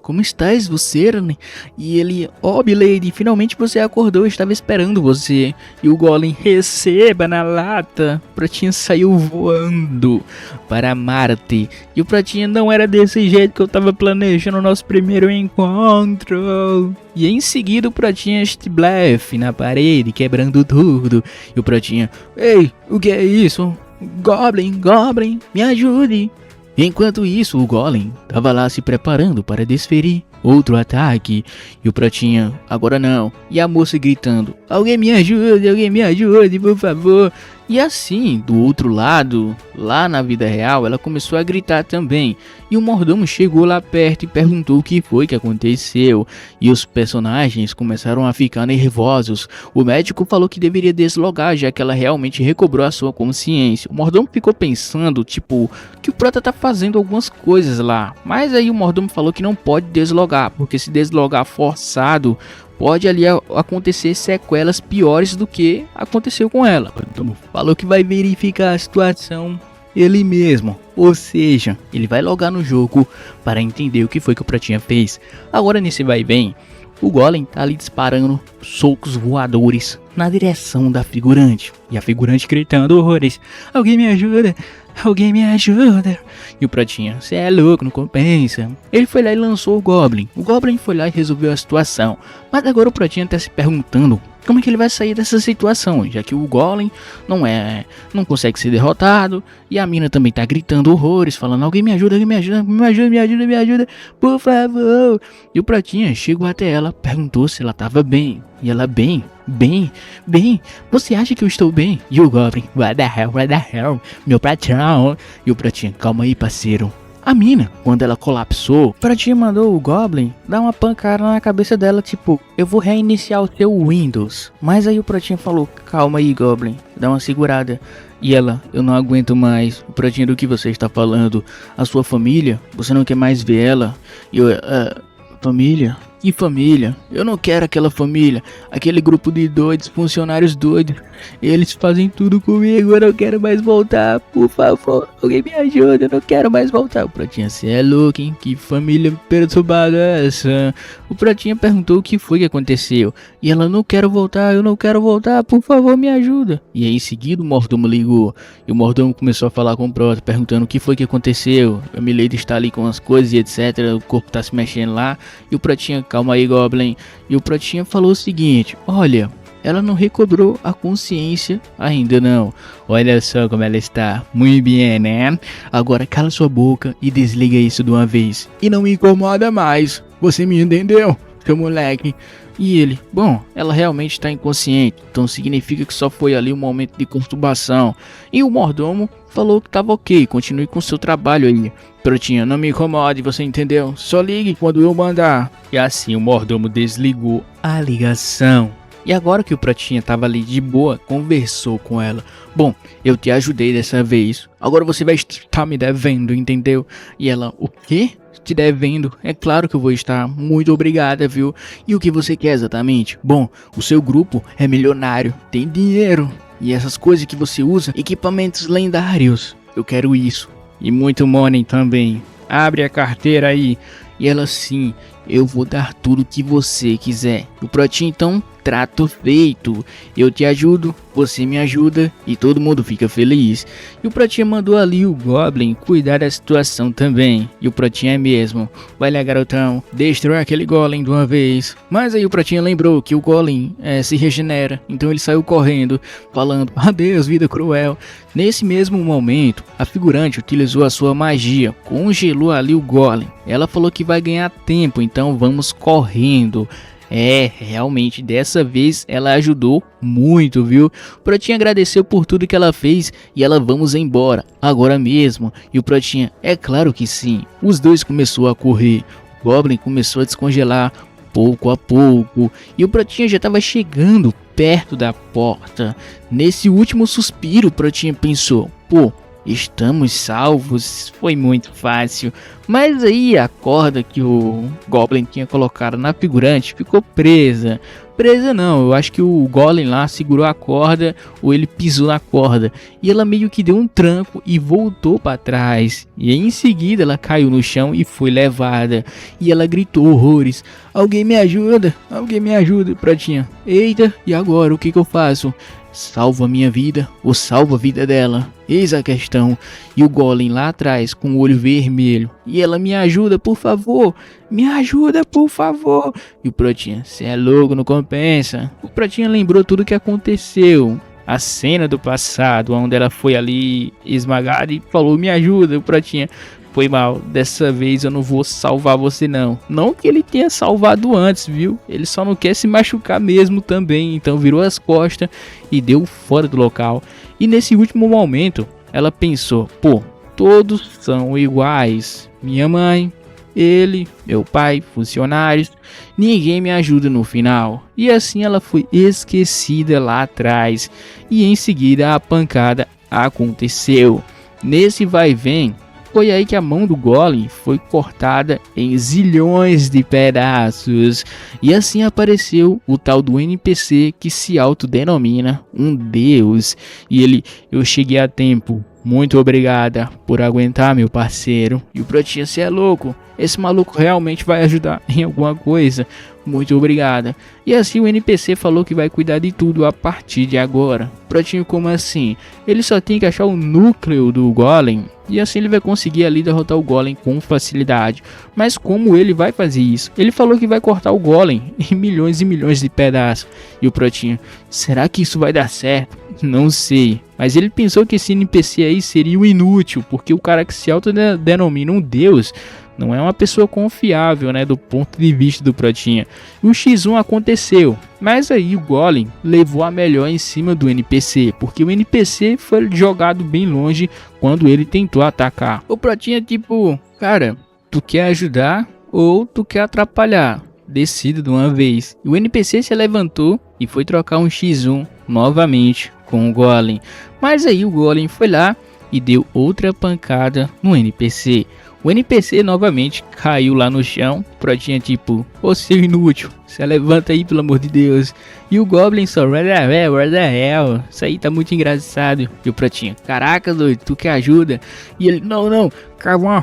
Como estás você? E ele, milady, finalmente você acordou, eu estava esperando você. E o Golem, receba na lata. Pratinha saiu voando para Marte. E o Pratinha, não era desse jeito que eu estava planejando o nosso primeiro encontro. E em seguida o Pratinha blefe na parede, quebrando tudo. E o Pratinha, ei, o que é isso? Goblin, me ajude. Enquanto isso, o Golem estava lá se preparando para desferir outro ataque. E o Pratinha, agora não. E a moça gritando: alguém me ajude, por favor. E assim, do outro lado, lá na vida real, ela começou a gritar também. E o mordomo chegou lá perto e perguntou o que foi que aconteceu. E os personagens começaram a ficar nervosos. O médico falou que deveria deslogar, já que ela realmente recobrou a sua consciência. O mordomo ficou pensando, tipo, que o Prota tá fazendo algumas coisas lá. Mas aí o mordomo falou que não pode deslogar, porque se deslogar forçado, pode ali acontecer sequelas piores do que aconteceu com ela. Então, falou que vai verificar a situação ele mesmo, ou seja, ele vai logar no jogo para entender o que foi que o Pratinha fez. Agora nesse vai e vem, o Golem tá ali disparando socos voadores na direção da figurante. E a figurante gritando horrores: alguém me ajuda. E o Pratinha, cê é louco, não compensa. Ele foi lá e lançou o Goblin. O Goblin foi lá e resolveu a situação. Mas agora o Pratinha tá se perguntando como é que ele vai sair dessa situação, já que o Golem não consegue ser derrotado. E a mina também tá gritando horrores, falando: alguém me ajuda, por favor. E o Pratinha chegou até ela, perguntou se ela tava bem. E ela, bem, você acha que eu estou bem? E o Goblin, what the hell, meu Pratinha. E o Pratinha, calma aí, parceiro. A mina, quando ela colapsou, o Pratinha mandou o Goblin dar uma pancada na cabeça dela, tipo, eu vou reiniciar o teu Windows. Mas aí o Pratinha falou: calma aí, Goblin, dá uma segurada. E ela, eu não aguento mais. O Pratinha, do que você está falando? A sua família? Você não quer mais ver ela? E eu, Família? Que família? Eu não quero aquela família. Aquele grupo de doidos, funcionários doidos. Eles fazem tudo comigo. Eu não quero mais voltar. Por favor, alguém me ajuda. Eu não quero mais voltar. O Pratinha, cê é louco, hein? Que família perturbada é essa? O Pratinha perguntou o que foi que aconteceu. E ela, não quero voltar. Eu não quero voltar. Por favor, me ajuda. E aí, em seguida, o mordomo ligou. E o mordomo começou a falar com o Prota, perguntando o que foi que aconteceu. A Milady está ali com as coisas e etc. O corpo tá se mexendo lá. E o Pratinha, calma aí, Goblin. E o Pratinha falou o seguinte: olha, ela não recobrou a consciência ainda não. Olha só como ela está. Muito bem, né? Agora cala sua boca e desliga isso de uma vez. E não me incomoda mais. Você me entendeu, seu moleque? E ele, bom, ela realmente está inconsciente, então significa que só foi ali um momento de conturbação. E o mordomo falou que tava ok, continue com seu trabalho aí. Pratinha, não me incomode, você entendeu? Só ligue quando eu mandar. E assim o mordomo desligou a ligação. E agora que o Pratinha tava ali de boa, conversou com ela. Bom, eu te ajudei dessa vez, agora você vai estar me devendo, entendeu? E ela, o quê? Te devendo? É claro que eu vou estar. Muito obrigada, viu? E o que você quer exatamente? Bom, o seu grupo é milionário, tem dinheiro. E essas coisas que você usa, equipamentos lendários. Eu quero isso. E muito money também. Abre a carteira aí. E ela, sim, eu vou dar tudo que você quiser. O Pratinha, então, trato feito. Eu te ajudo, você me ajuda e todo mundo fica feliz. E o Pratinha mandou ali o Goblin cuidar da situação também. E o Pratinha é mesmo. Vai lá, garotão, destrói aquele Golem de uma vez. Mas aí o Pratinha lembrou que o Golem se regenera. Então ele saiu correndo, falando, adeus, vida cruel. Nesse mesmo momento, a figurante utilizou a sua magia, congelou ali o Golem. Ela falou que vai ganhar tempo, então vamos correndo. Realmente dessa vez ela ajudou muito, viu? O Pratinha agradeceu por tudo que ela fez e ela, vamos embora, agora mesmo. E o Pratinha, é claro que sim. Os dois começou a correr, o Goblin começou a descongelar pouco a pouco. E o Pratinha já estava chegando perto da porta. Nesse último suspiro, o Pratinha pensou, pô, estamos salvos, foi muito fácil. Mas aí a corda que o Goblin tinha colocado na figurante ficou presa. Presa não, eu acho que o Golem lá segurou a corda ou ele pisou na corda. E ela meio que deu um tranco e voltou para trás. E em seguida ela caiu no chão e foi levada. E ela gritou horrores. Alguém me ajuda, Pratinha. Eita, e agora o que eu faço? Salvo a minha vida ou salvo a vida dela? Eis a questão. E o Golem lá atrás com o olho vermelho. E ela, me ajuda, por favor. Me ajuda, por favor. E o Pratinha, cê é louco, não compensa. O Pratinha lembrou tudo que aconteceu. A cena do passado, onde ela foi ali esmagada e falou, me ajuda. O Pratinha, foi mal, dessa vez eu não vou salvar você não. Não que ele tenha salvado antes, viu? Ele só não quer se machucar mesmo também. Então virou as costas e deu fora do local. E nesse último momento, ela pensou, pô, todos são iguais. Minha mãe, ele, meu pai, funcionários, ninguém me ajuda no final. E assim ela foi esquecida lá atrás. E em seguida a pancada aconteceu. Nesse vai e vem, foi aí que a mão do Golem foi cortada em zilhões de pedaços. E assim apareceu o tal do NPC que se autodenomina um deus. E ele, eu cheguei a tempo. Muito obrigada por aguentar, meu parceiro. E o Pratinha, cê é louco. Esse maluco realmente vai ajudar em alguma coisa. Muito obrigada. E assim o NPC falou que vai cuidar de tudo a partir de agora. Pratinho, como assim? Ele só tem que achar o núcleo do Golem. E assim ele vai conseguir ali derrotar o Golem com facilidade. Mas como ele vai fazer isso? Ele falou que vai cortar o Golem em milhões e milhões de pedaços. E o Pratinho, será que isso vai dar certo? Não sei. Mas ele pensou que esse NPC aí seria o inútil. Porque o cara que se autodenomina um deus não é uma pessoa confiável, né, do ponto de vista do Pratinha. O X1 aconteceu, mas aí o Golem levou a melhor em cima do NPC, porque o NPC foi jogado bem longe quando ele tentou atacar. O Pratinha tipo, cara, tu quer ajudar ou tu quer atrapalhar? Decida de uma vez. O NPC se levantou e foi trocar um X1 novamente com o Golem. Mas aí o Golem foi lá e deu outra pancada no NPC. O NPC novamente caiu lá no chão. O Protinha tipo, ô seu inútil, se levanta aí pelo amor de Deus. E o Goblin só, what the hell, isso aí tá muito engraçado. E o Protinha, caraca doido, tu quer ajuda? E ele, não, cavou uma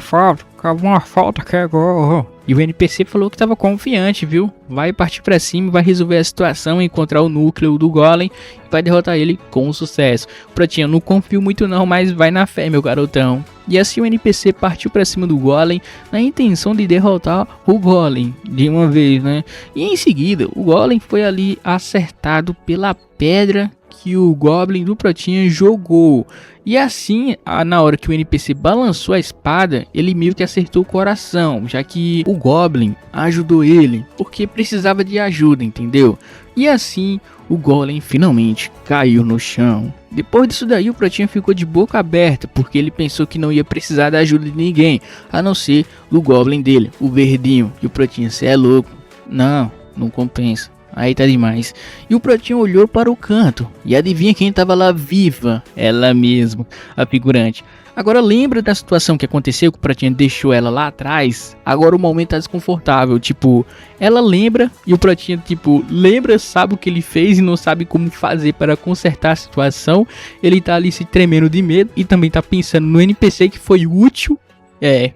falta que agora. E o NPC falou que tava confiante, viu? Vai partir pra cima, vai resolver a situação, encontrar o núcleo do Golem e vai derrotar ele com sucesso. Protinha, não confio muito não, mas vai na fé, meu garotão. E assim o NPC partiu pra cima do Golem na intenção de derrotar o Golem de uma vez, né? E em seguida, o Golem foi ali acertado pela pedra que o Goblin do Protinha jogou. E assim, na hora que o NPC balançou a espada, ele meio que acertou o coração, já que o Goblin ajudou ele, porque precisava de ajuda, entendeu? E assim, o Golem finalmente caiu no chão. Depois disso daí, o Protinha ficou de boca aberta, porque ele pensou que não ia precisar da ajuda de ninguém, a não ser do Goblin dele, o verdinho. E o Protinha, cê é louco. Não compensa. Aí tá demais. E o Protinha olhou para o canto. E adivinha quem tava lá viva? Ela mesma, a figurante. Agora lembra da situação que aconteceu, que o Protinha deixou ela lá atrás? Agora o momento tá desconfortável. Tipo, ela lembra e o Protinha, tipo, lembra, sabe o que ele fez e não sabe como fazer para consertar a situação. Ele tá ali se tremendo de medo e também tá pensando no NPC que foi útil.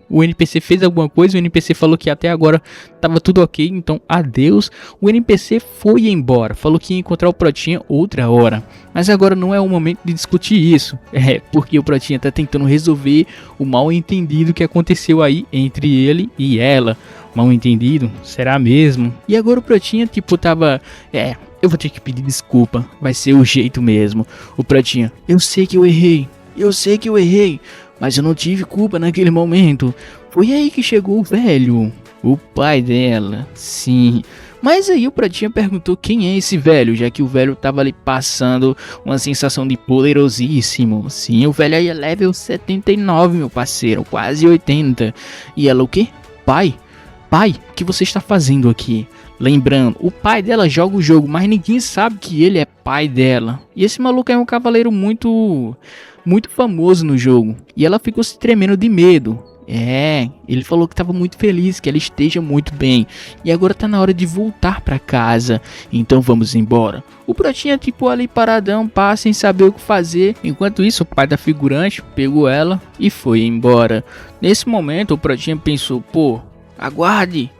O NPC fez alguma coisa, o NPC falou que até agora tava tudo ok, então adeus. O NPC foi embora, falou que ia encontrar o Protinha outra hora. Mas agora não é o momento de discutir isso, porque o Protinha tá tentando resolver o mal entendido que aconteceu aí entre ele e ela. Mal entendido? Será mesmo? E agora o Protinha tipo tava, eu vou ter que pedir desculpa, vai ser o jeito mesmo. O Protinha, eu sei que eu errei, mas eu não tive culpa naquele momento. Foi aí que chegou o velho, o pai dela, sim. Mas aí o Protinha perguntou quem é esse velho, já que o velho tava ali passando uma sensação de poderosíssimo. Sim, o velho aí é level 79, meu parceiro, quase 80. E ela o quê? Pai, o que você está fazendo aqui? Lembrando, o pai dela joga o jogo, mas ninguém sabe que ele é pai dela. E esse maluco é um cavaleiro muito famoso no jogo. E ela ficou se tremendo de medo. Ele falou que estava muito feliz, que ela esteja muito bem. E agora tá na hora de voltar para casa. Então vamos embora. O Protinha tipo ali paradão, passa sem saber o que fazer. Enquanto isso, o pai da figurante pegou ela e foi embora. Nesse momento, o Protinha pensou, aguarde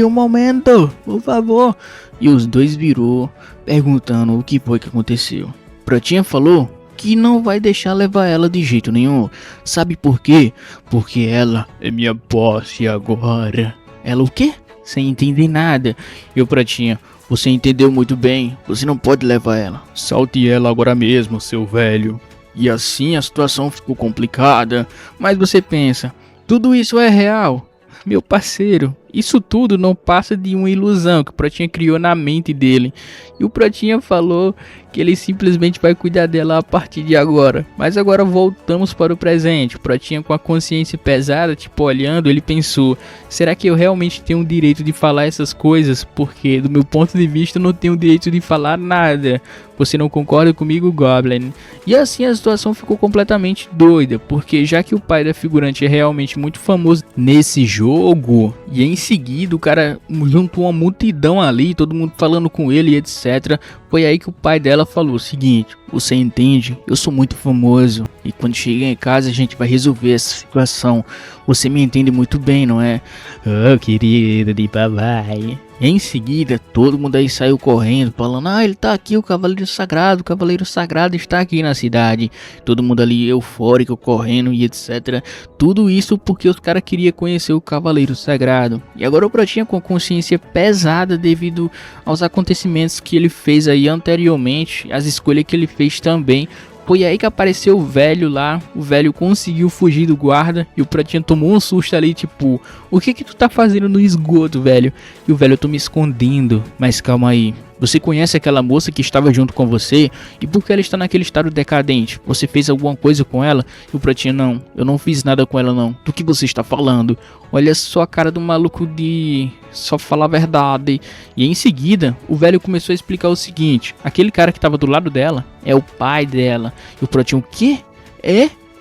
um momento, por favor. E os dois virou, perguntando o que foi que aconteceu. Protinha falou que não vai deixar levar ela de jeito nenhum. Sabe por quê? Porque ela é minha posse agora. Ela o quê? Sem entender nada. E o Protinha, você entendeu muito bem, você não pode levar ela. Solte ela agora mesmo, seu velho. E assim a situação ficou complicada. Mas você pensa, tudo isso é real? Meu parceiro, isso tudo não passa de uma ilusão que o Protinha criou na mente dele. E o Protinha falou que ele simplesmente vai cuidar dela a partir de agora. Mas agora voltamos para o presente. O Protinha com a consciência pesada, tipo olhando, ele pensou, será que eu realmente tenho o direito de falar essas coisas? Porque do meu ponto de vista eu não tenho o direito de falar nada. Você não concorda comigo, Goblin? E assim a situação ficou completamente doida, porque já que o pai da figurante é realmente muito famoso nesse jogo, e em seguida o cara juntou uma multidão ali, todo mundo falando com ele e etc. Foi aí que o pai dela falou o seguinte, você entende? Eu sou muito famoso e quando chegar em casa a gente vai resolver essa situação. Você me entende muito bem, não é? Oh, querido de papai. Em seguida, todo mundo aí saiu correndo, falando, ele tá aqui, o Cavaleiro Sagrado está aqui na cidade. Todo mundo ali eufórico, correndo e etc. Tudo isso porque os caras queriam conhecer o Cavaleiro Sagrado. E agora o Protinha com consciência pesada devido aos acontecimentos que ele fez aí anteriormente, as escolhas que ele fez também. Foi aí que apareceu o velho lá, o velho conseguiu fugir do guarda e o Protinha tomou um susto ali, tipo, o que tu tá fazendo no esgoto, velho? E o velho, eu tô me escondendo, mas calma aí. Você conhece aquela moça que estava junto com você? E por que ela está naquele estado decadente? Você fez alguma coisa com ela? E o Protinha, não, eu não fiz nada com ela não. Do que você está falando? Olha só a cara do maluco de só falar a verdade. E em seguida, o velho começou a explicar o seguinte. Aquele cara que estava do lado dela é o pai dela. E o Protinha, o quê?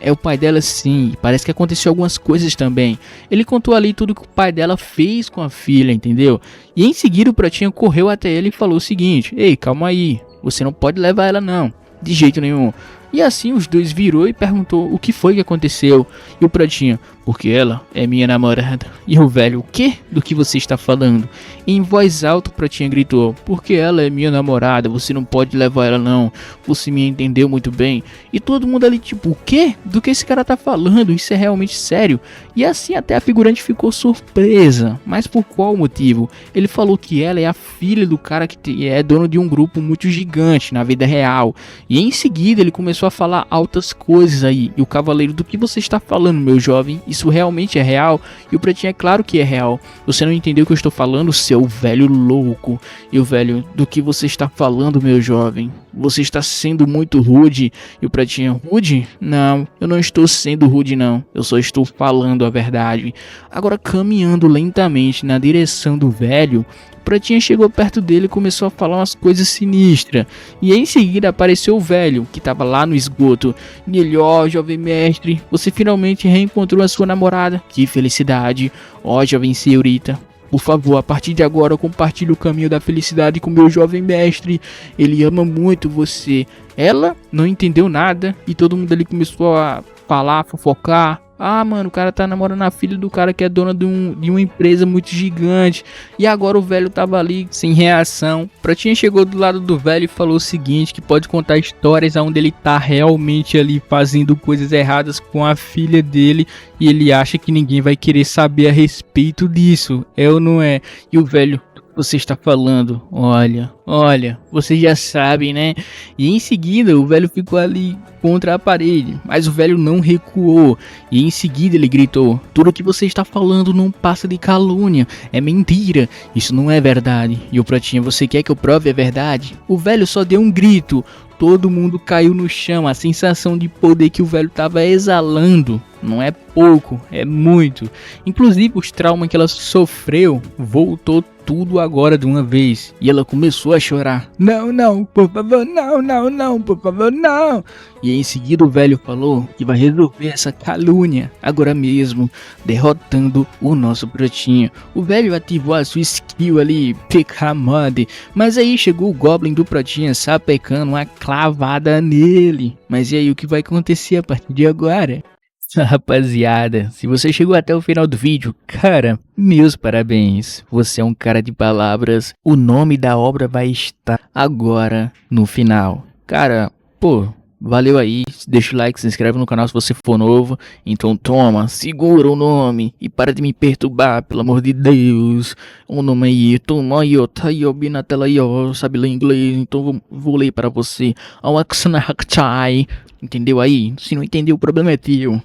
É o pai dela sim, parece que aconteceu algumas coisas também. Ele contou ali tudo que o pai dela fez com a filha, entendeu? E em seguida o Pratinha correu até ele e falou o seguinte: ei, calma aí, você não pode levar ela não, de jeito nenhum. E assim os dois virou e perguntou o que foi que aconteceu. E o Pratinha: porque ela é minha namorada. E o velho: o quê? Do que você está falando? E em voz alta o Pratinha gritou: porque ela é minha namorada, você não pode levar ela não. Você me entendeu muito bem. E todo mundo ali tipo: o quê? Do que esse cara tá falando? Isso é realmente sério? E assim até a figurante ficou surpresa. Mas por qual motivo? Ele falou que ela é a filha do cara que é dono de um grupo muito gigante na vida real. E em seguida ele começou a falar altas coisas aí. E o cavaleiro: do que você está falando, meu jovem? Isso realmente é real? E o Pretinho: é claro que é real. Você não entendeu o que eu estou falando, seu velho louco? E o velho: do que você está falando, meu jovem? Você está sendo muito rude. E o Pretinho: rude? Não, eu não estou sendo rude não. Eu só estou falando a verdade. Agora, caminhando lentamente na direção do velho, o Pratinha chegou perto dele e começou a falar umas coisas sinistras. E em seguida apareceu o velho, que estava lá no esgoto. E ele: ó, jovem mestre, você finalmente reencontrou a sua namorada. Que felicidade. Ó, jovem senhorita, por favor, a partir de agora compartilhe o caminho da felicidade com meu jovem mestre. Ele ama muito você. Ela não entendeu nada e todo mundo ali começou a falar, fofocar. Ah, mano, o cara tá namorando a filha do cara que é dona de uma empresa muito gigante. E agora o velho tava ali sem reação. Pratinha chegou do lado do velho e falou o seguinte: que pode contar histórias onde ele tá realmente ali fazendo coisas erradas com a filha dele. E ele acha que ninguém vai querer saber a respeito disso. É ou não é? E o velho: você está falando? Olha, você já sabe, né? E em seguida o velho ficou ali contra a parede, mas o velho não recuou. E em seguida ele gritou: tudo que você está falando não passa de calúnia, é mentira, isso não é verdade. E o Pratinha: você quer que eu prove a verdade? O velho só deu um grito. Todo mundo caiu no chão, a sensação de poder que o velho estava exalando não é pouco, é muito. Inclusive os traumas que ela sofreu voltou tudo agora de uma vez. E ela começou a chorar: não, por favor, não, por favor, não. E em seguida o velho falou que vai resolver essa calúnia agora mesmo, derrotando o nosso Pratinha. O velho ativou a sua skill ali, picar mod, mas aí chegou o Goblin do Pratinha sapecando uma clavada nele. Mas e aí, o que vai acontecer a partir de agora? Rapaziada, se você chegou até o final do vídeo, cara, meus parabéns. Você é um cara de palavras. O nome da obra vai estar agora no final. Cara, pô, valeu aí. Deixa o like, se inscreve no canal se você for novo. Então toma, segura o nome e para de me perturbar, pelo amor de Deus. O nome aí, toma aí, ó, tá aí, ó, bem na tela aí, ó, sabe ler inglês, então vou ler para você. Entendeu aí? Se não entendeu, o problema é teu.